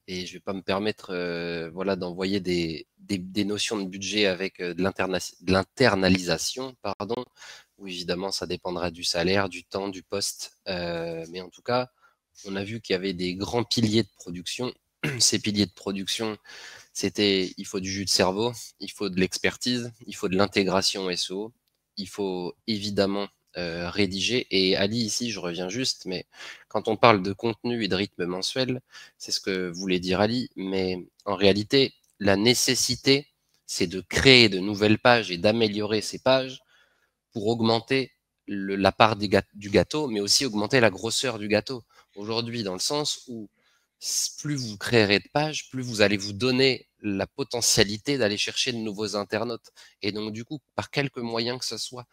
Et je vais pas me permettre voilà, d'envoyer des notions de budget avec de l'internalisation, pardon, où évidemment ça dépendra du salaire, du temps, du poste. Mais en tout cas, on a vu qu'il y avait des grands piliers de production. Ces piliers de production, c'était il faut du jus de cerveau, il faut de l'expertise, il faut de l'intégration SEO, il faut évidemment rédiger. Et Ali, ici, je reviens juste, mais quand on parle de contenu et de rythme mensuel, c'est ce que voulait dire Ali, mais en réalité, la nécessité, c'est de créer de nouvelles pages et d'améliorer ces pages pour augmenter la part du gâteau, mais aussi augmenter la grosseur du gâteau. Aujourd'hui, dans le sens où plus vous créerez de pages, plus vous allez vous donner la potentialité d'aller chercher de nouveaux internautes. Et donc, du coup, par quelques moyens que ce soit,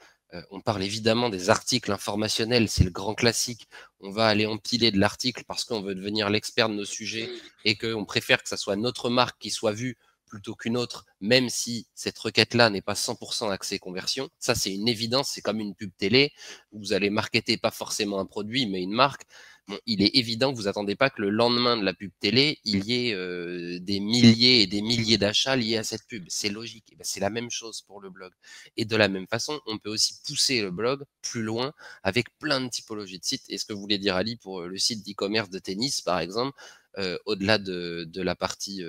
on parle évidemment des articles informationnels, c'est le grand classique. On va aller empiler de l'article parce qu'on veut devenir l'expert de nos sujets et qu'on préfère que ça soit notre marque qui soit vue plutôt qu'une autre, même si cette requête-là n'est pas 100% accès conversion. Ça, c'est une évidence, c'est comme une pub télé. Vous allez marketer pas forcément un produit, mais une marque. Bon, il est évident que vous attendez pas que le lendemain de la pub télé, il y ait des milliers et des milliers d'achats liés à cette pub. C'est logique. Eh ben, c'est la même chose pour le blog. Et de la même façon, on peut aussi pousser le blog plus loin avec plein de typologies de sites. Et ce que vous voulez dire, Ali, pour le site d'e-commerce de tennis, par exemple, au-delà de la partie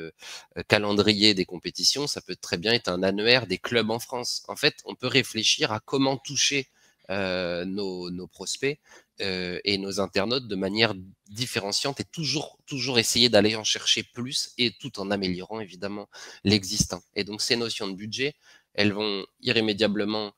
calendrier des compétitions, ça peut très bien être un annuaire des clubs en France. En fait, on peut réfléchir à comment toucher nos prospects et nos internautes de manière différenciante et toujours essayer d'aller en chercher plus et tout en améliorant évidemment l'existant. Et donc ces notions de budget, elles vont irrémédiablement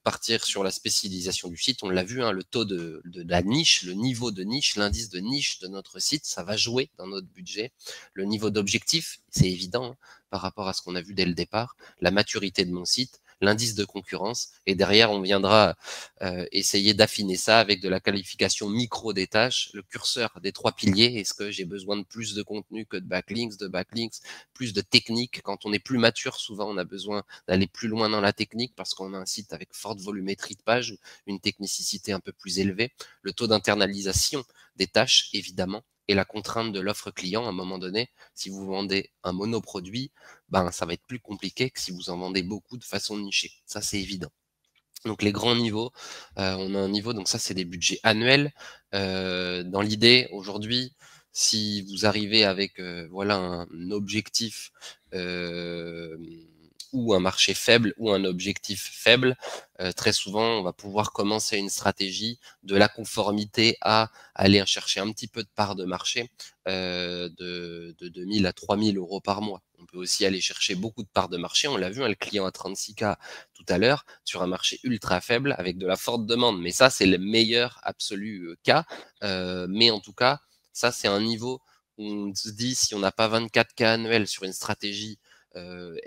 partir sur la spécialisation du site. On l'a vu, hein, le taux de la niche, le niveau de niche, l'indice de niche de notre site, ça va jouer dans notre budget. Le niveau d'objectif, c'est évident, hein, par rapport à ce qu'on a vu dès le départ, la maturité de mon site, l'indice de concurrence, et derrière, on viendra essayer d'affiner ça avec de la qualification micro des tâches, le curseur des 3 piliers. Est-ce que j'ai besoin de plus de contenu que de backlinks, plus de technique? Quand on est plus mature, souvent, on a besoin d'aller plus loin dans la technique parce qu'on a un site avec forte volumétrie de pages, une technicité un peu plus élevée, le taux d'internalisation des tâches, évidemment, et la contrainte de l'offre client. À un moment donné, si vous vendez un monoproduit, ben, ça va être plus compliqué que si vous en vendez beaucoup de façon nichée. Ça, c'est évident. Donc les grands niveaux, on a un niveau, donc ça c'est des budgets annuels. Dans l'idée, aujourd'hui, si vous arrivez avec voilà un objectif ou un marché faible ou un objectif faible, très souvent on va pouvoir commencer une stratégie de la conformité à aller chercher un petit peu de part de marché de 2000 à 3000 euros par mois. On peut aussi aller chercher beaucoup de parts de marché. On l'a vu, hein, le client à 36K tout à l'heure, sur un marché ultra faible avec de la forte demande. Mais ça, c'est le meilleur absolu cas. Mais en tout cas, ça, c'est un niveau où on se dit, si on n'a pas 24K annuels sur une stratégie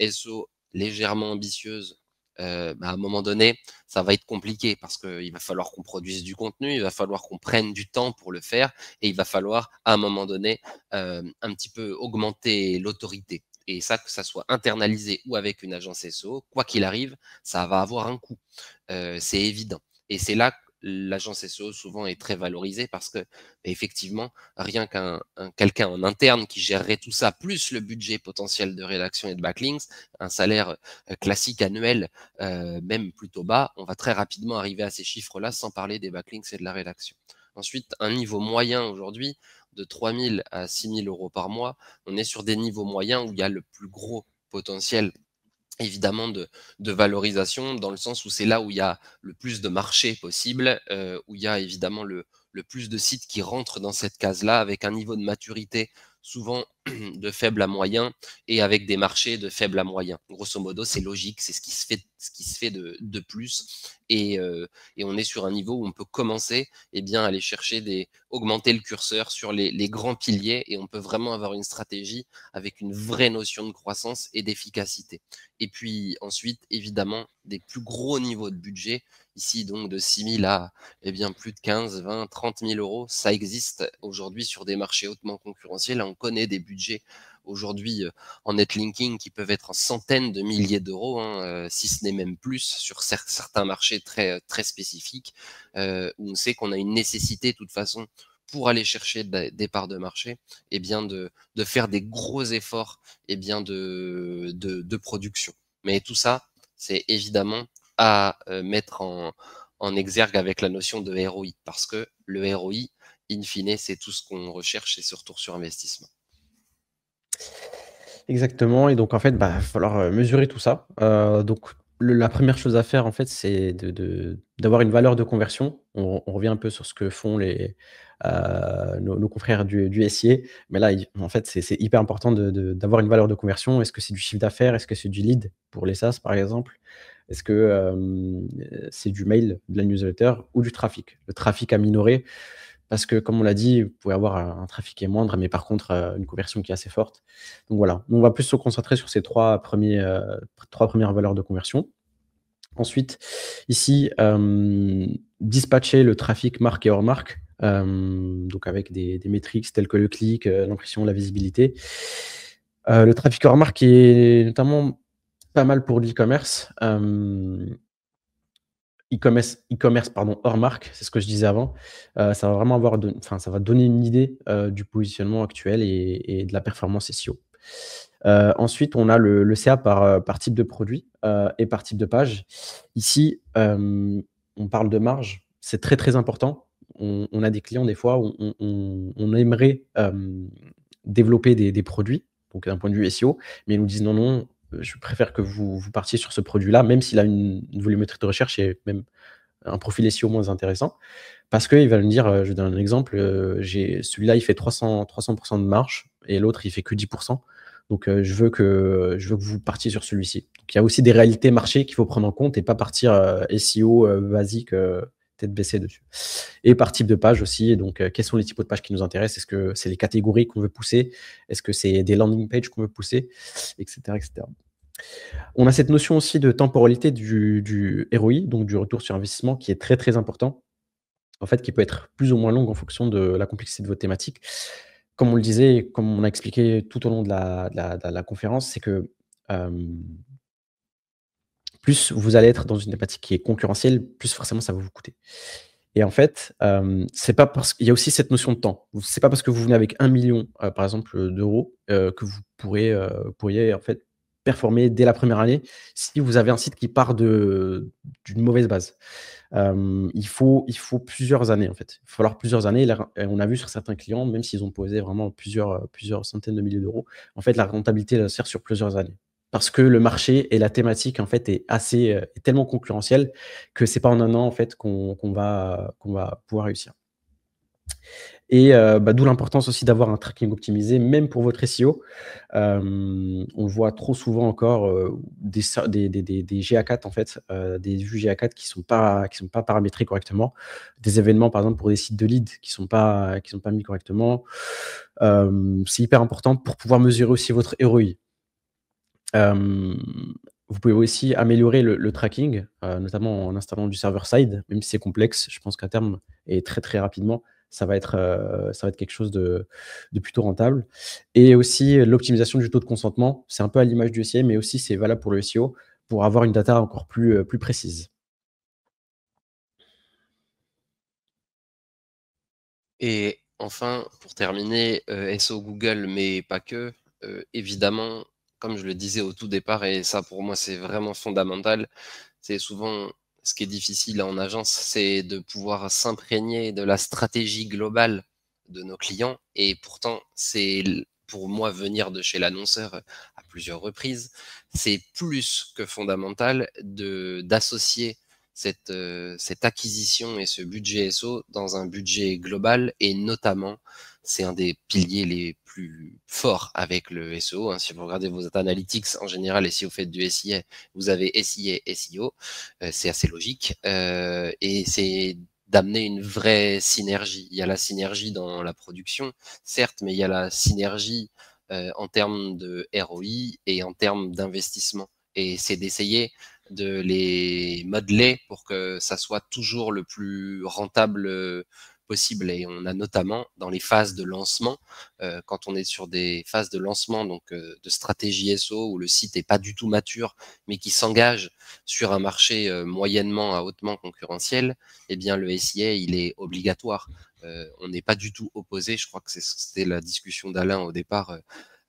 SO légèrement ambitieuse, bah, à un moment donné, ça va être compliqué parce qu'il va falloir qu'on produise du contenu, il va falloir qu'on prenne du temps pour le faire et il va falloir, à un moment donné, un petit peu augmenter l'autorité. Et ça, que ça soit internalisé ou avec une agence SEO, quoi qu'il arrive, ça va avoir un coût. C'est évident. Et c'est là que l'agence SEO souvent est très valorisée parce que, effectivement, rien qu'un quelqu'un en interne qui gérerait tout ça, plus le budget potentiel de rédaction et de backlinks, un salaire classique annuel, même plutôt bas, on va très rapidement arriver à ces chiffres-là sans parler des backlinks et de la rédaction. Ensuite, un niveau moyen aujourd'hui, de 3000 à 6000 euros par mois, on est sur des niveaux moyens où il y a le plus gros potentiel évidemment de valorisation, dans le sens où c'est là où il y a le plus de marché possible, où il y a évidemment le plus de sites qui rentrent dans cette case-là, avec un niveau de maturité souvent de faible à moyen et avec des marchés de faible à moyen. Grosso modo, c'est logique, c'est ce qui se fait de plus. Et on est sur un niveau où on peut commencer à aller chercher augmenter le curseur sur les grands piliers et on peut vraiment avoir une stratégie avec une vraie notion de croissance et d'efficacité. Et puis ensuite, évidemment, des plus gros niveaux de budget, ici donc de 6 000 à plus de 15, 20, 30 000 euros. Ça existe aujourd'hui sur des marchés hautement concurrentiels. On connaît des budgets aujourd'hui en netlinking qui peuvent être en centaines de milliers d'euros, hein, si ce n'est même plus, sur certains marchés très spécifiques, où on sait qu'on a une nécessité de toute façon pour aller chercher des parts de marché, de faire des gros efforts de production. Mais tout ça, c'est évidemment à mettre en exergue avec la notion de ROI, parce que le ROI, in fine, c'est tout ce qu'on recherche, c'est ce retour sur investissement. Exactement et donc en fait, bah, va falloir, mesurer tout ça. Donc la première chose à faire en fait, c'est d'avoir une valeur de conversion. On revient un peu sur ce que font nos confrères du SIA, mais là, en fait, c'est hyper important d'avoir une valeur de conversion. Est-ce que c'est du chiffre d'affaires? Est-ce que c'est du lead pour les SaaS, par exemple? Est-ce que, c'est du mail, de la newsletter ou du trafic? Le trafic à minorer parce que comme on l'a dit, vous pouvez avoir un trafic qui est moindre, mais par contre, une conversion qui est assez forte. Donc voilà, on va plus se concentrer sur ces 3 premières valeurs de conversion. Ensuite, ici, dispatcher le trafic marque et hors marque, donc avec des métriques telles que le clic, l'impression, la visibilité. Le trafic hors marque est notamment pas mal pour l'e-commerce, e-commerce pardon, hors marque, c'est ce que je disais avant. Ça va vraiment ça va donner une idée, du positionnement actuel et de la performance SEO. Ensuite, on a le CA par type de produit, et par type de page. Ici, on parle de marge, c'est très, très important. On a des clients des fois où on aimerait, développer des produits, donc d'un point de vue SEO, mais ils nous disent: «Non, non, je préfère que vous partiez sur ce produit-là», même s'il a une volumétrie de recherche et même un profil SEO moins intéressant. Parce qu'il va me dire, je vous donne un exemple, j'ai celui-là, il fait 300 de marge et l'autre, il fait que 10. Donc, je veux que vous partiez sur celui-ci. Donc il y a aussi des réalités marché qu'il faut prendre en compte et pas partir, SEO, basique, tête baissée dessus. Et par type de page aussi, donc, quels sont les types de pages qui nous intéressent? Est-ce que c'est les catégories qu'on veut pousser? Est-ce que c'est des landing pages qu'on veut pousser? Et cetera, et cetera. On a cette notion aussi de temporalité du ROI, donc du retour sur investissement, qui est très, très important. En fait, qui peut être plus ou moins longue en fonction de la complexité de votre thématique. Comme on le disait et comme on a expliqué tout au long de la conférence, c'est que, hem, plus vous allez être dans une thématique qui est concurrentielle, plus forcément ça va vous coûter. Et en fait, c'est pas parce qu'il y a aussi cette notion de temps. C'est pas parce que vous venez avec 1 000 000 par exemple, d'euros, que vous pourriez en fait performer dès la première année si vous avez un site qui part d'une mauvaise base. Il faut plusieurs années, en fait. Il va falloir plusieurs années. Et on a vu sur certains clients, même s'ils ont posé vraiment plusieurs centaines de milliers d'euros, en fait, la rentabilité, elle sert sur plusieurs années. Parce que le marché et la thématique, en fait, est tellement concurrentielle que c'est pas en un an, en fait, qu'on va pouvoir réussir. Et d'où l'importance aussi d'avoir un tracking optimisé, même pour votre SEO. On voit trop souvent encore, des GA4 en fait, des vues GA4 qui sont pas paramétrées correctement. Des événements par exemple pour des sites de leads qui sont pas mis correctement. C'est hyper important pour pouvoir mesurer aussi votre ROI. Hem, Vous pouvez aussi améliorer le tracking, notamment en installant du server side, même si c'est complexe. Je pense qu'à terme et très, très rapidement, ça va être quelque chose de plutôt rentable. Et aussi l'optimisation du taux de consentement. C'est un peu à l'image du SIA, mais aussi c'est valable pour le SEO, pour avoir une data encore plus précise. Et enfin, pour terminer, SEO Google, mais pas que, évidemment, comme je le disais au tout départ et ça pour moi c'est vraiment fondamental, c'est souvent ce qui est difficile en agence, c'est de pouvoir s'imprégner de la stratégie globale de nos clients et pourtant c'est pour moi venir de chez l'annonceur, à plusieurs reprises, c'est plus que fondamental d'associer cette acquisition et ce budget SEO dans un budget global et notamment, c'est un des piliers les plus forts avec le SEO, hein. Si vous regardez vos analytics en général et si vous faites du SIA, vous avez SIA, SEO, c'est assez logique, et c'est d'amener une vraie synergie. Il y a la synergie dans la production, certes, mais il y a la synergie en termes de ROI et en termes d'investissement. Et c'est d'essayer de les modeler pour que ça soit toujours le plus rentable possible. Et on a notamment dans les phases de lancement, quand on est sur des phases de lancement, donc de stratégie SEO où le site n'est pas du tout mature, mais qui s'engage sur un marché moyennement à hautement concurrentiel, eh bien le SIA, il est obligatoire. On n'est pas du tout opposé. Je crois que c'était la discussion d'Alain au départ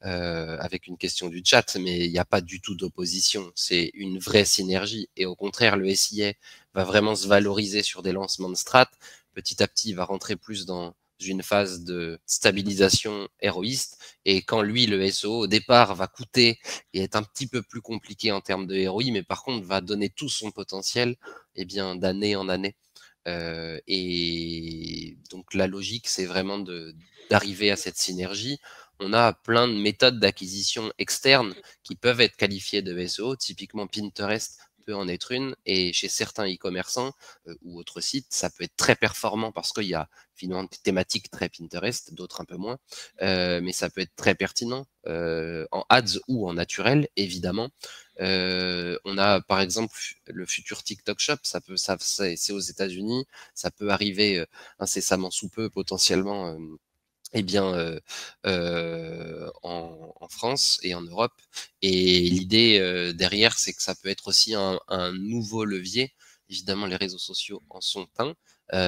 avec une question du chat, mais il n'y a pas du tout d'opposition. C'est une vraie synergie. Et au contraire, le SIA va vraiment se valoriser sur des lancements de strat. Petit à petit, il va rentrer plus dans une phase de stabilisation héroïste. Et quand lui, le SEO, au départ, va coûter et être un petit peu plus compliqué en termes de ROI, mais par contre, va donner tout son potentiel, eh bien, d'année en année. Et donc, la logique, c'est vraiment d'arriver à cette synergie. On a plein de méthodes d'acquisition externes qui peuvent être qualifiées de SEO. Typiquement, Pinterest peut en être une. Et chez certains e-commerçants ou autres sites, ça peut être très performant parce qu'il y a finalement des thématiques très Pinterest, d'autres un peu moins. Mais ça peut être très pertinent en ads ou en naturel, évidemment. On a par exemple le futur TikTok Shop, c'est aux États-Unis, ça peut arriver incessamment sous peu potentiellement. Eh bien, en France et en Europe. Et l'idée derrière, c'est que ça peut être aussi un nouveau levier, évidemment, les réseaux sociaux en sont un,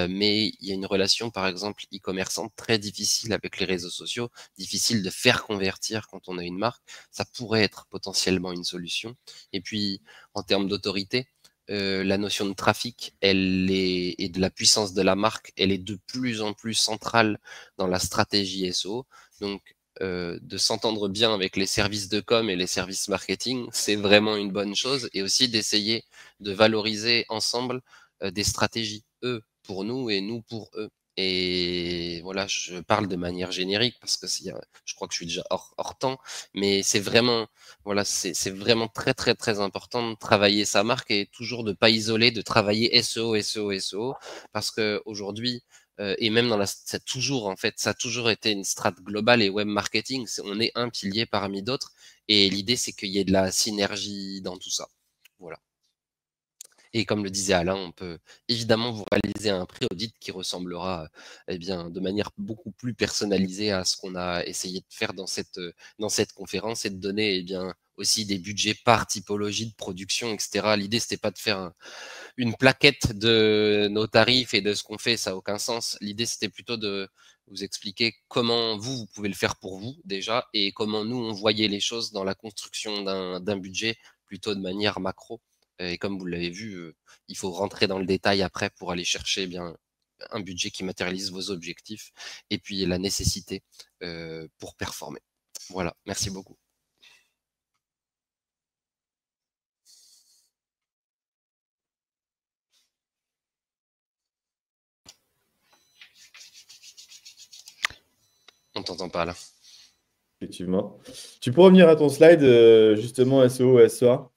mais il y a une relation, par exemple, e-commerçante très difficile avec les réseaux sociaux, difficile de faire convertir quand on a une marque. Ça pourrait être potentiellement une solution. Et puis, en termes d'autorité, la notion de trafic, et de la puissance de la marque, elle est de plus en plus centrale dans la stratégie SEO. Donc, de s'entendre bien avec les services de com et les services marketing, c'est vraiment une bonne chose. Et aussi d'essayer de valoriser ensemble des stratégies, eux pour nous et nous pour eux. Et voilà, je parle de manière générique parce que je crois que je suis déjà hors temps, mais c'est vraiment, voilà, c'est vraiment très, très, très important de travailler sa marque et toujours de pas isoler, de travailler SEO, SEO, SEO, parce que aujourd'hui, et même ça a toujours été une strate globale et web marketing, on est un pilier parmi d'autres, et l'idée c'est qu'il y ait de la synergie dans tout ça. Voilà. Et comme le disait Alain, on peut évidemment vous réaliser un pré-audit qui ressemblera eh bien, de manière beaucoup plus personnalisée à ce qu'on a essayé de faire dans cette conférence, et de donner eh bien, aussi des budgets par typologie de production, etc. L'idée, c'était pas de faire une plaquette de nos tarifs et de ce qu'on fait, ça n'a aucun sens. L'idée, c'était plutôt de vous expliquer comment vous pouvez le faire pour vous déjà, et comment nous, on voyait les choses dans la construction d'un budget plutôt de manière macro. Et comme vous l'avez vu, il faut rentrer dans le détail après pour aller chercher eh bien un budget qui matérialise vos objectifs et puis la nécessité pour performer. Voilà, merci beaucoup. On t'entend pas là. Effectivement. Tu peux revenir à ton slide, justement, SEO, SEA?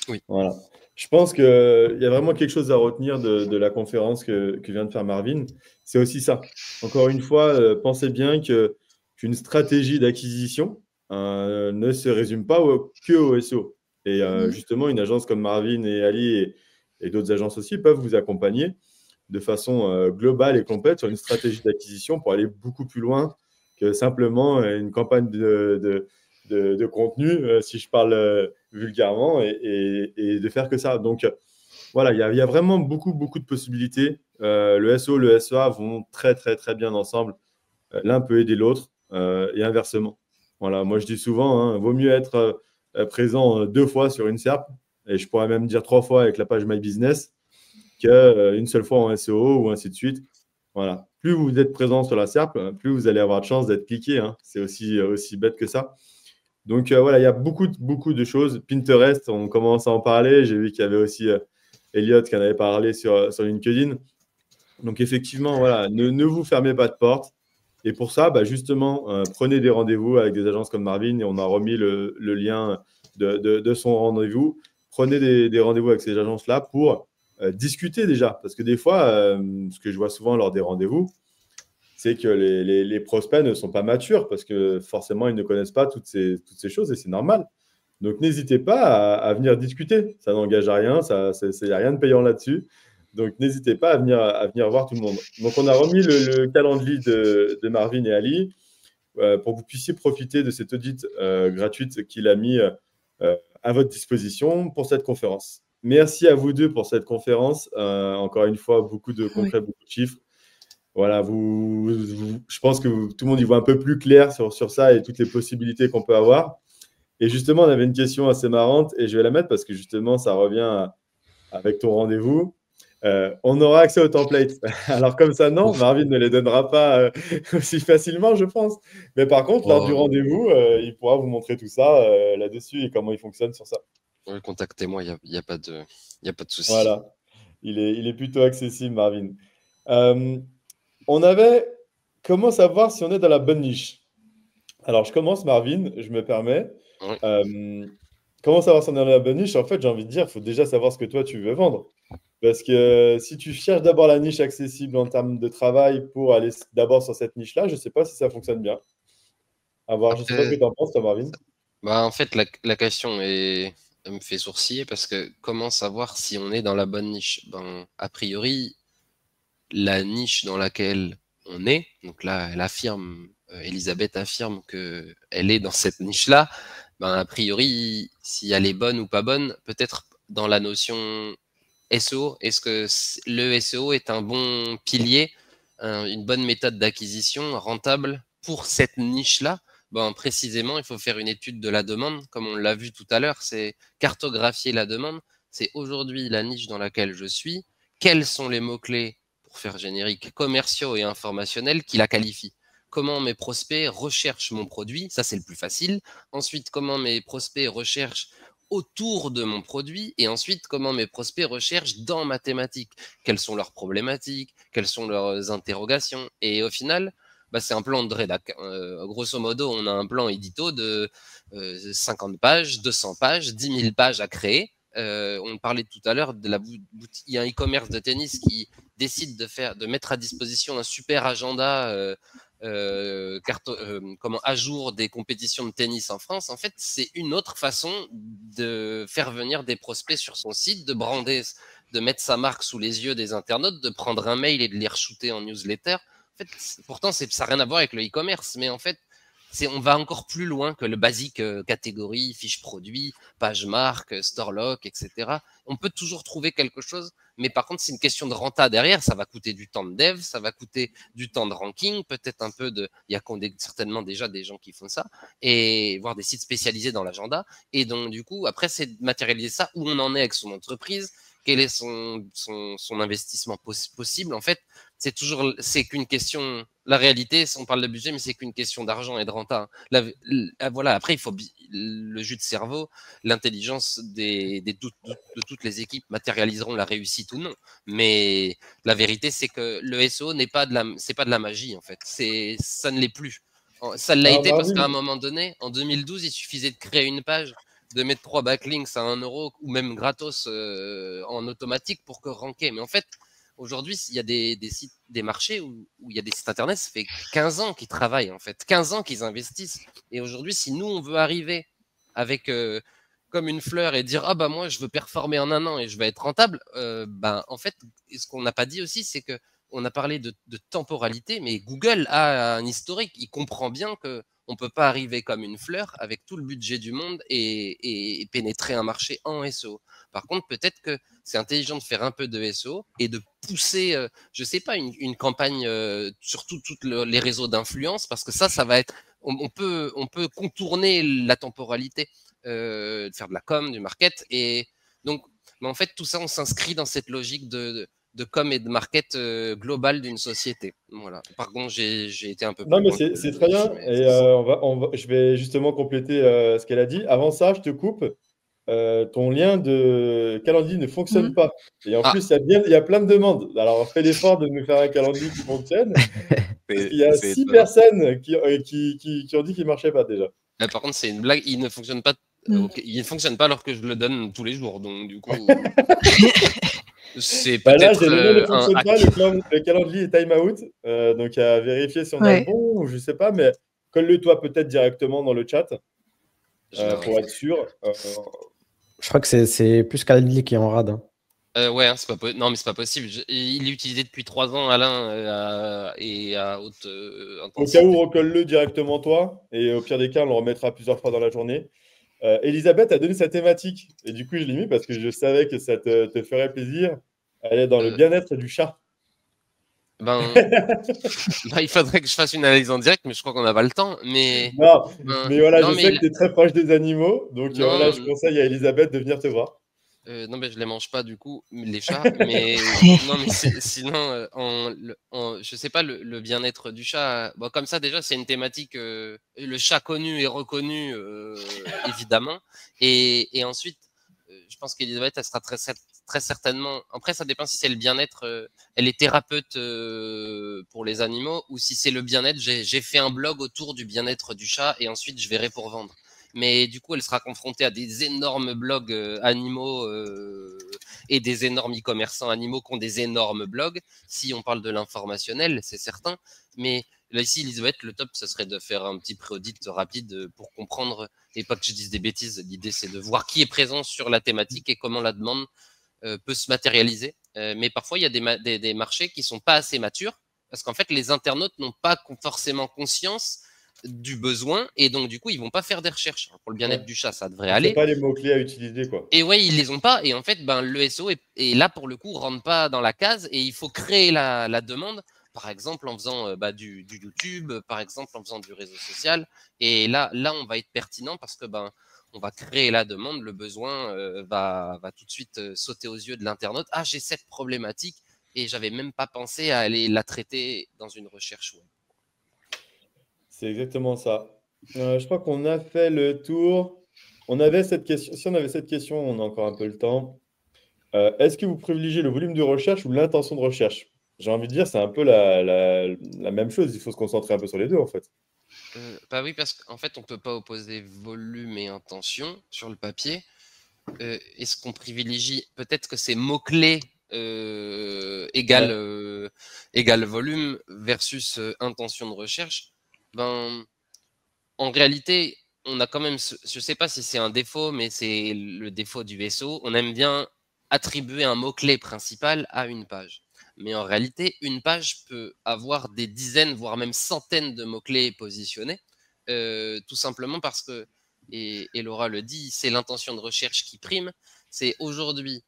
Oui. Voilà. Je pense qu'il y a vraiment quelque chose à retenir de la conférence que vient de faire Marvin. C'est aussi ça. Encore une fois, pensez bien qu'une stratégie d'acquisition ne se résume pas que au SEO. Et justement, une agence comme Marvin et Ali et d'autres agences aussi peuvent vous accompagner de façon globale et complète sur une stratégie d'acquisition pour aller beaucoup plus loin que simplement une campagne de contenu, si je parle vulgairement, et de faire que ça. Donc, voilà, il y a vraiment beaucoup, beaucoup de possibilités. Le SEO, le SEA vont très, très, très bien ensemble. L'un peut aider l'autre et inversement. Voilà, moi, je dis souvent, hein, vaut mieux être présent 2 fois sur une SERP, et je pourrais même dire 3 fois avec la page My Business, qu'une seule fois en SEO ou ainsi de suite. Voilà. Plus vous êtes présent sur la SERP, plus vous allez avoir de chance d'être cliqué. Hein. C'est aussi bête que ça. Donc voilà, il y a beaucoup, beaucoup de choses. Pinterest, on commence à en parler. J'ai vu qu'il y avait aussi Elliot qui en avait parlé sur LinkedIn. Donc effectivement, voilà, ne vous fermez pas de porte. Et pour ça, bah, justement, prenez des rendez-vous avec des agences comme Marvin, et on a remis le lien de son rendez-vous. Prenez des rendez-vous avec ces agences-là pour discuter déjà. Parce que des fois, ce que je vois souvent lors des rendez-vous, c'est que les prospects ne sont pas matures parce que forcément, ils ne connaissent pas toutes ces choses, et c'est normal. Donc, n'hésitez pas à venir discuter. Ça n'engage à rien, il n'y a rien de payant là-dessus. Donc, n'hésitez pas à venir voir tout le monde. Donc, on a remis le calendrier de Marvin et Ali pour que vous puissiez profiter de cette audit gratuite qu'il a mis à votre disposition pour cette conférence. Merci à vous deux pour cette conférence. Encore une fois, beaucoup de concrets, beaucoup de chiffres. Voilà, je pense que tout le monde y voit un peu plus clair sur ça et toutes les possibilités qu'on peut avoir. Et justement, on avait une question assez marrante et je vais la mettre parce que justement, ça revient avec ton rendez-vous. On aura accès aux templates. Alors comme ça, non, Marvin ne les donnera pas aussi facilement, je pense. Mais par contre, lors du rendez-vous, il pourra vous montrer tout ça là-dessus et comment il fonctionne sur ça. Oui, contactez-moi, il n'y a pas de souci. Voilà, il est plutôt accessible, Marvin. On avait comment savoir si on est dans la bonne niche. Alors, je commence, Marvin, je me permets. Oui. Comment savoir si on est dans la bonne niche? En fait, j'ai envie de dire, il faut déjà savoir ce que toi, tu veux vendre. Parce que si tu cherches d'abord la niche accessible en termes de travail pour aller d'abord sur cette niche-là, je ne sais pas si ça fonctionne bien. À voir. Je ne sais pas ce que tu en penses, toi, Marvin. En fait, la question me fait sourciller parce que comment savoir si on est dans la bonne niche? A priori, la niche dans laquelle on est, donc là, Elisabeth affirme qu'elle est dans cette niche-là, a priori, si elle est bonne ou pas bonne, peut-être dans la notion SEO, est-ce que le SEO est un bon pilier, une bonne méthode d'acquisition rentable pour cette niche-là? Ben, précisément, il faut faire une étude de la demande, comme on l'a vu tout à l'heure, c'est cartographier la demande. C'est aujourd'hui la niche dans laquelle je suis. Quels sont les mots-clés, pour faire générique, commerciaux et informationnels qui la qualifient? Comment mes prospects recherchent mon produit? Ça, c'est le plus facile. Ensuite, comment mes prospects recherchent autour de mon produit, et ensuite comment mes prospects recherchent dans ma thématique, quelles sont leurs problématiques, quelles sont leurs interrogations. Et au final, bah, c'est un plan de rédac. Grosso modo, on a un plan édito de 50 pages, 200 pages, 10 000 pages à créer. On parlait tout à l'heure de la boutique. Il y a un e-commerce de tennis qui décide de mettre à disposition un super agenda comment à jour des compétitions de tennis en France. En fait, c'est une autre façon de faire venir des prospects sur son site, de brander, de mettre sa marque sous les yeux des internautes, de prendre un mail et de les re-shooter en newsletter. En fait, pourtant, ça n'a rien à voir avec le e-commerce, mais en fait, on va encore plus loin que le basique catégorie, fiche produit, page marque, store lock, etc. On peut toujours trouver quelque chose, mais par contre, c'est une question de renta derrière. Ça va coûter du temps de dev, ça va coûter du temps de ranking, peut-être un peu de. Il y a certainement déjà des gens qui font ça, et voire des sites spécialisés dans l'agenda. Et donc, du coup, après, c'est de matérialiser ça, où on en est avec son entreprise, quel est son investissement possible. En fait, c'est qu'une question. La réalité, on parle de budget, mais c'est qu'une question d'argent et de renta. Voilà. Après, il faut le jus de cerveau, l'intelligence de toutes les équipes matérialiseront la réussite ou non. Mais la vérité, c'est que le SEO c'est pas de la magie en fait. Ça ne l'est plus. Ça l'a été parce qu'à un moment donné, en 2012, il suffisait de créer une page, de mettre 3 backlinks à 1 euro ou même gratos en automatique pour que ranker. Mais en fait, aujourd'hui, il y a des sites, des marchés où il y a des sites internet, ça fait 15 ans qu'ils travaillent en fait, 15 ans qu'ils investissent. Et aujourd'hui, si nous, on veut arriver avec comme une fleur et dire ah bah moi je veux performer en 1 an et je vais être rentable, ben en fait, ce qu'on n'a pas dit aussi, c'est que on a parlé de temporalité, mais Google a un historique. Il comprend bien que on ne peut pas arriver comme une fleur avec tout le budget du monde et pénétrer un marché en SEO. Par contre, peut-être que c'est intelligent de faire un peu de SEO et de pousser, je ne sais pas, une campagne sur tous les réseaux d'influence, parce que ça va être, on peut contourner la temporalité, faire de la com, du market. Et donc, mais en fait, tout ça, on s'inscrit dans cette logique de com et de market global d'une société. Voilà. Par contre, j'ai été un peu Non, plus mais loin. c'est très bien. Et je vais justement compléter ce qu'elle a dit. Avant ça, je te coupe. Ton lien de calendrier ne fonctionne pas. Et en plus, il y a plein de demandes. Alors, fais l'effort de nous faire un calendrier qui fonctionne. Parce qu'il y a 6 personnes qui ont dit qu'il ne marchait pas déjà. Par contre, c'est une blague. Il ne fonctionne pas. Il ne fonctionne pas alors que je le donne tous les jours. Donc, du coup, c'est peut-être là, j'ai le lien ne fonctionne pas. Le calendrier est time out. Donc, à vérifier si on a le bon ou je ne sais pas. Mais colle-le toi peut-être directement dans le chat pour être sûr. Je crois que c'est plus Calendly qui est en rade. Ouais, hein, non, mais c'est pas possible. Il est utilisé depuis 3 ans, Alain, et à haute intensité. Au cas où, recolle-le directement toi. Et au pire des cas, on le remettra plusieurs fois dans la journée. Elisabeth a donné sa thématique. Et du coup, je l'ai mis parce que je savais que ça te ferait plaisir. Elle est dans le bien-être du chat. Il faudrait que je fasse une analyse en direct, mais je crois qu'on n'a pas le temps. Mais voilà, je sais que tu es très proche des animaux. Donc voilà, je conseille à Elisabeth de venir te voir. Non, mais je les mange pas du coup, les chats. Mais non, mais sinon, je sais pas, le bien-être du chat. Bon, comme ça, déjà, c'est une thématique. Le chat connu et reconnu, évidemment. Et ensuite, je pense qu'Elisabeth, elle sera très certainement. Après, ça dépend si c'est le bien-être. Elle est thérapeute pour les animaux, ou si c'est le bien-être. J'ai fait un blog autour du bien-être du chat et ensuite je verrai pour vendre. Mais du coup, elle sera confrontée à des énormes blogs animaux et des énormes e-commerçants animaux qui ont des énormes blogs. Si on parle de l'informationnel, c'est certain. Mais là, ici, Elisabeth, le top, ce serait de faire un petit pré-audit rapide pour comprendre, et pas que je dise des bêtises. L'idée, c'est de voir qui est présent sur la thématique et comment la demande peut se matérialiser. Mais parfois, il y a des marchés qui ne sont pas assez matures, parce qu'en fait, les internautes n'ont pas forcément conscience du besoin et donc du coup ils vont pas faire des recherches. Pour le bien-être du chat, ça devrait C'est aller. pas les mots-clés à utiliser, quoi. Et ouais, ils les ont pas. Et en fait, le SEO est là pour le coup, rentre pas dans la case et il faut créer la demande, par exemple en faisant du YouTube, par exemple en faisant du réseau social. Et là, on va être pertinent parce que on va créer la demande, le besoin va tout de suite sauter aux yeux de l'internaute. Ah, j'ai cette problématique et j'avais même pas pensé à aller la traiter dans une recherche web. C'est exactement ça. Je crois qu'on a fait le tour. On avait cette question. Si on avait cette question, on a encore un peu le temps. Est-ce que vous privilégiez le volume de recherche ou l'intention de recherche? J'ai envie de dire, c'est un peu la même chose. Il faut se concentrer un peu sur les deux, en fait. Oui, parce qu'en fait, on peut pas opposer volume et intention sur le papier. Est-ce qu'on privilégie peut-être que c'est mots-clés égale volume versus intention de recherche? En réalité, on a quand même, je ne sais pas si c'est un défaut, mais c'est le défaut du SEO. On aime bien attribuer un mot-clé principal à une page. Mais en réalité, une page peut avoir des dizaines, voire même centaines de mots-clés positionnés, tout simplement parce que, et Laura le dit, c'est l'intention de recherche qui prime. C'est aujourd'hui,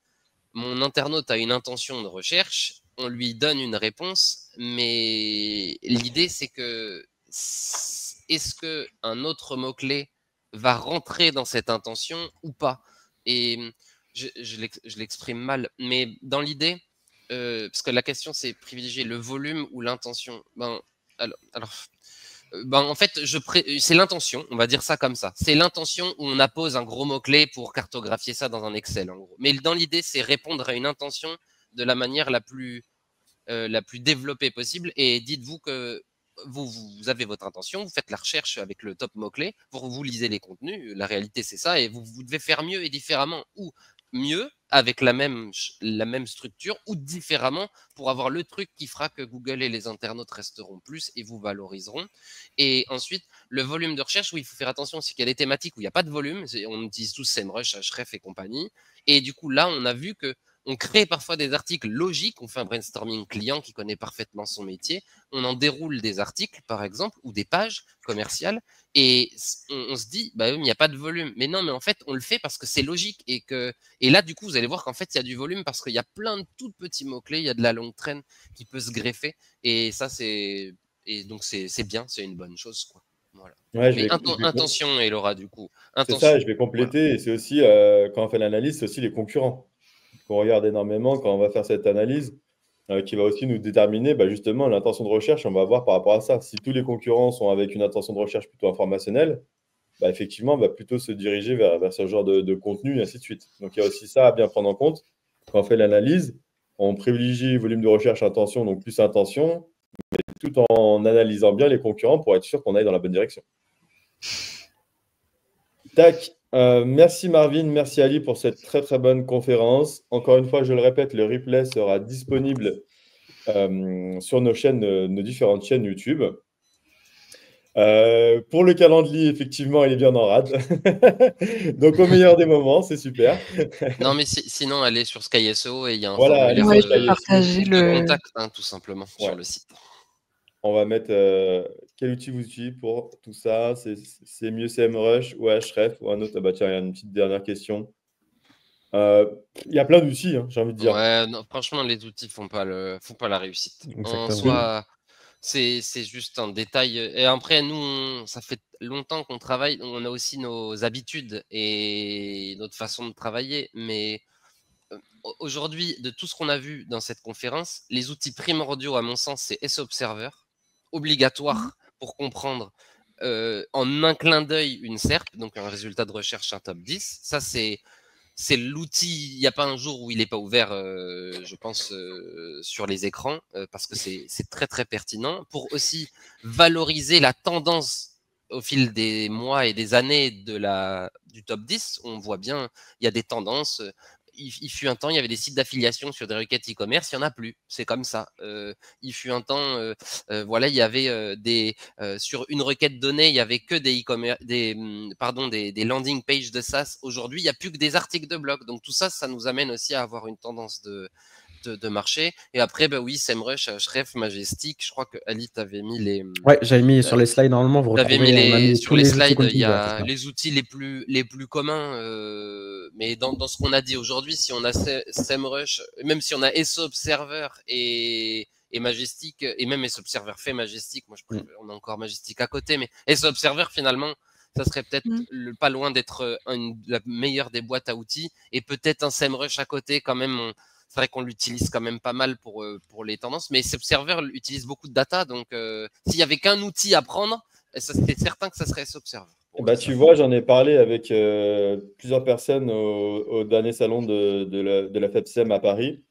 mon internaute a une intention de recherche, on lui donne une réponse, mais l'idée c'est que est-ce qu'un autre mot-clé va rentrer dans cette intention ou pas? Et je l'exprime mal, mais dans l'idée, parce que la question c'est privilégier le volume ou l'intention. En fait, c'est l'intention, on va dire ça comme ça. C'est l'intention où on appose un gros mot-clé pour cartographier ça dans un Excel, en gros. Mais dans l'idée, c'est répondre à une intention de la manière la plus développée possible. Et dites-vous que vous avez votre intention, vous faites la recherche avec le top mot-clé, vous lisez les contenus, la réalité c'est ça, et vous devez faire mieux et différemment, ou mieux avec la même structure, ou différemment pour avoir le truc qui fera que Google et les internautes resteront plus et vous valoriseront. Et ensuite, le volume de recherche, oui, il faut faire attention, c'est qu'il y a des thématiques où il n'y a pas de volume, on utilise tous SEMrush, Ahrefs et compagnie, et du coup là, on a vu que on crée parfois des articles logiques, on fait un brainstorming client qui connaît parfaitement son métier, on en déroule des articles, par exemple, ou des pages commerciales, et on se dit, oui, il n'y a pas de volume. Mais non, mais en fait, on le fait parce que c'est logique, et là, du coup, vous allez voir qu'en fait, il y a du volume parce qu'il y a plein de tout petits mots-clés, il y a de la longue traîne qui peut se greffer, et ça, donc c'est bien, c'est une bonne chose, quoi. Voilà. Ouais, Mais intention, et Laura, du coup. C'est ça, je vais compléter. Voilà. Et c'est aussi, quand on fait l'analyse, c'est aussi les concurrents qu'on regarde énormément quand on va faire cette analyse, qui va aussi nous déterminer justement l'intention de recherche. On va voir par rapport à ça. Si tous les concurrents sont avec une intention de recherche plutôt informationnelle, effectivement, on va plutôt se diriger vers ce genre de contenu, et ainsi de suite. Donc, il y a aussi ça à bien prendre en compte. Quand on fait l'analyse, on privilégie volume de recherche, intention, donc plus intention, mais tout en analysant bien les concurrents pour être sûr qu'on aille dans la bonne direction. Tac. Merci Marvin, merci Ali pour cette très très bonne conférence. Encore une fois, je le répète, le replay sera disponible sur nos différentes chaînes YouTube. Pour le calendrier, effectivement, il est bien en rade. Donc, au meilleur des moments, c'est super. Non, mais sinon, allez sur Sky SEO et il y a un Voilà, formulaire de contact, tout simplement, sur le site. On va mettre quel outil vous utilisez pour tout ça. C'est mieux SEMrush ou Ahrefs ou un autre. Tiens, il y a une petite dernière question. Il y a plein d'outils, j'ai envie de dire. Ouais, non, franchement, les outils font pas la réussite. Exactement. En soi, c'est juste un détail. Et après, nous, ça fait longtemps qu'on travaille. On a aussi nos habitudes et notre façon de travailler. Mais aujourd'hui, de tout ce qu'on a vu dans cette conférence, les outils primordiaux, à mon sens, c'est SEObserver, obligatoire pour comprendre en un clin d'œil une SERP, donc un résultat de recherche, un top 10. Ça, c'est l'outil, il n'y a pas un jour où il n'est pas ouvert, je pense, sur les écrans, parce que c'est très, très pertinent pour aussi valoriser la tendance au fil des mois et des années du top 10. On voit bien, il y a des tendances. Il fut un temps, il y avait des sites d'affiliation sur des requêtes e-commerce, il n'y en a plus. C'est comme ça. Il fut un temps, voilà, il y avait sur une requête donnée, il n'y avait que des e-commerce, des landing pages de SaaS. Aujourd'hui, il n'y a plus que des articles de blog. Donc tout ça, ça nous amène aussi à avoir une tendance de de marché. Et après, bah oui, SEMrush, Href, Majestic. Je crois que Ali, tu avais mis les. Ouais, j'avais mis sur les slides. Normalement, vous T'avais retrouvez, on a mis sur tous les les outils slides, il continus. y Ouais, a c'est ça. les outils les plus communs. Mais dans ce qu'on a dit aujourd'hui, si on a SEMrush, même si on a SObserver et Majestic, et même SObserver fait Majestic, moi je préfère, on a encore Majestic à côté, mais SObserver finalement, ça serait peut-être pas loin d'être la meilleure des boîtes à outils, et peut-être un SEMrush à côté quand même. C'est vrai qu'on l'utilise quand même pas mal pour les tendances, mais SObserver utilise beaucoup de data, donc s'il y avait qu'un outil à prendre, c'est certain que ça serait SObserver. Bah, tu vois, j'en ai parlé avec plusieurs personnes au dernier salon de la FEPSEM à Paris,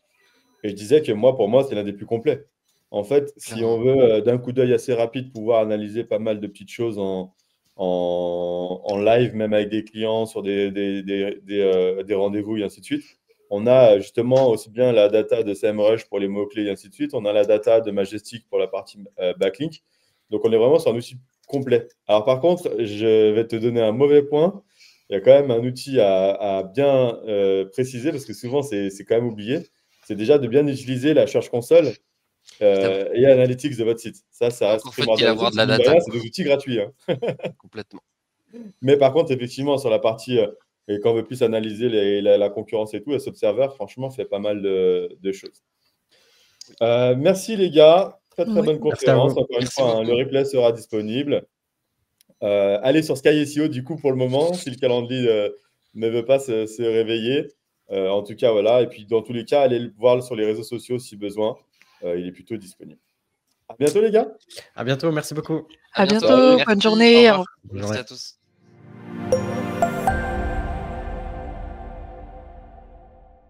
et je disais que pour moi, c'est l'un des plus complets. En fait, si on veut d'un coup d'œil assez rapide pouvoir analyser pas mal de petites choses en live, même avec des clients sur des rendez-vous et ainsi de suite, on a justement aussi bien la data de SEMrush pour les mots-clés et ainsi de suite, on a la data de Majestic pour la partie backlink. Donc, on est vraiment sur un outil complet. Alors, par contre, je vais te donner un mauvais point. Il y a quand même un outil à bien préciser parce que souvent, c'est quand même oublié. C'est déjà de bien utiliser la Search Console et Analytics de votre site. Ça reste primordial. Avoir de la data. C'est des outils gratuits. Hein. Complètement. Mais par contre, effectivement, sur la partie, et quand on veut plus analyser la concurrence et tout, SObserver, franchement, fait pas mal de choses. Merci les gars. Très bonne conférence. Encore une fois, le replay sera disponible. Allez sur Sky SEO du coup pour le moment, si le calendrier ne veut pas se réveiller. En tout cas, voilà. Et puis dans tous les cas, allez le voir sur les réseaux sociaux si besoin. Il est plutôt disponible. À bientôt les gars. À bientôt, merci beaucoup. À bientôt, bonne journée. Merci à tous.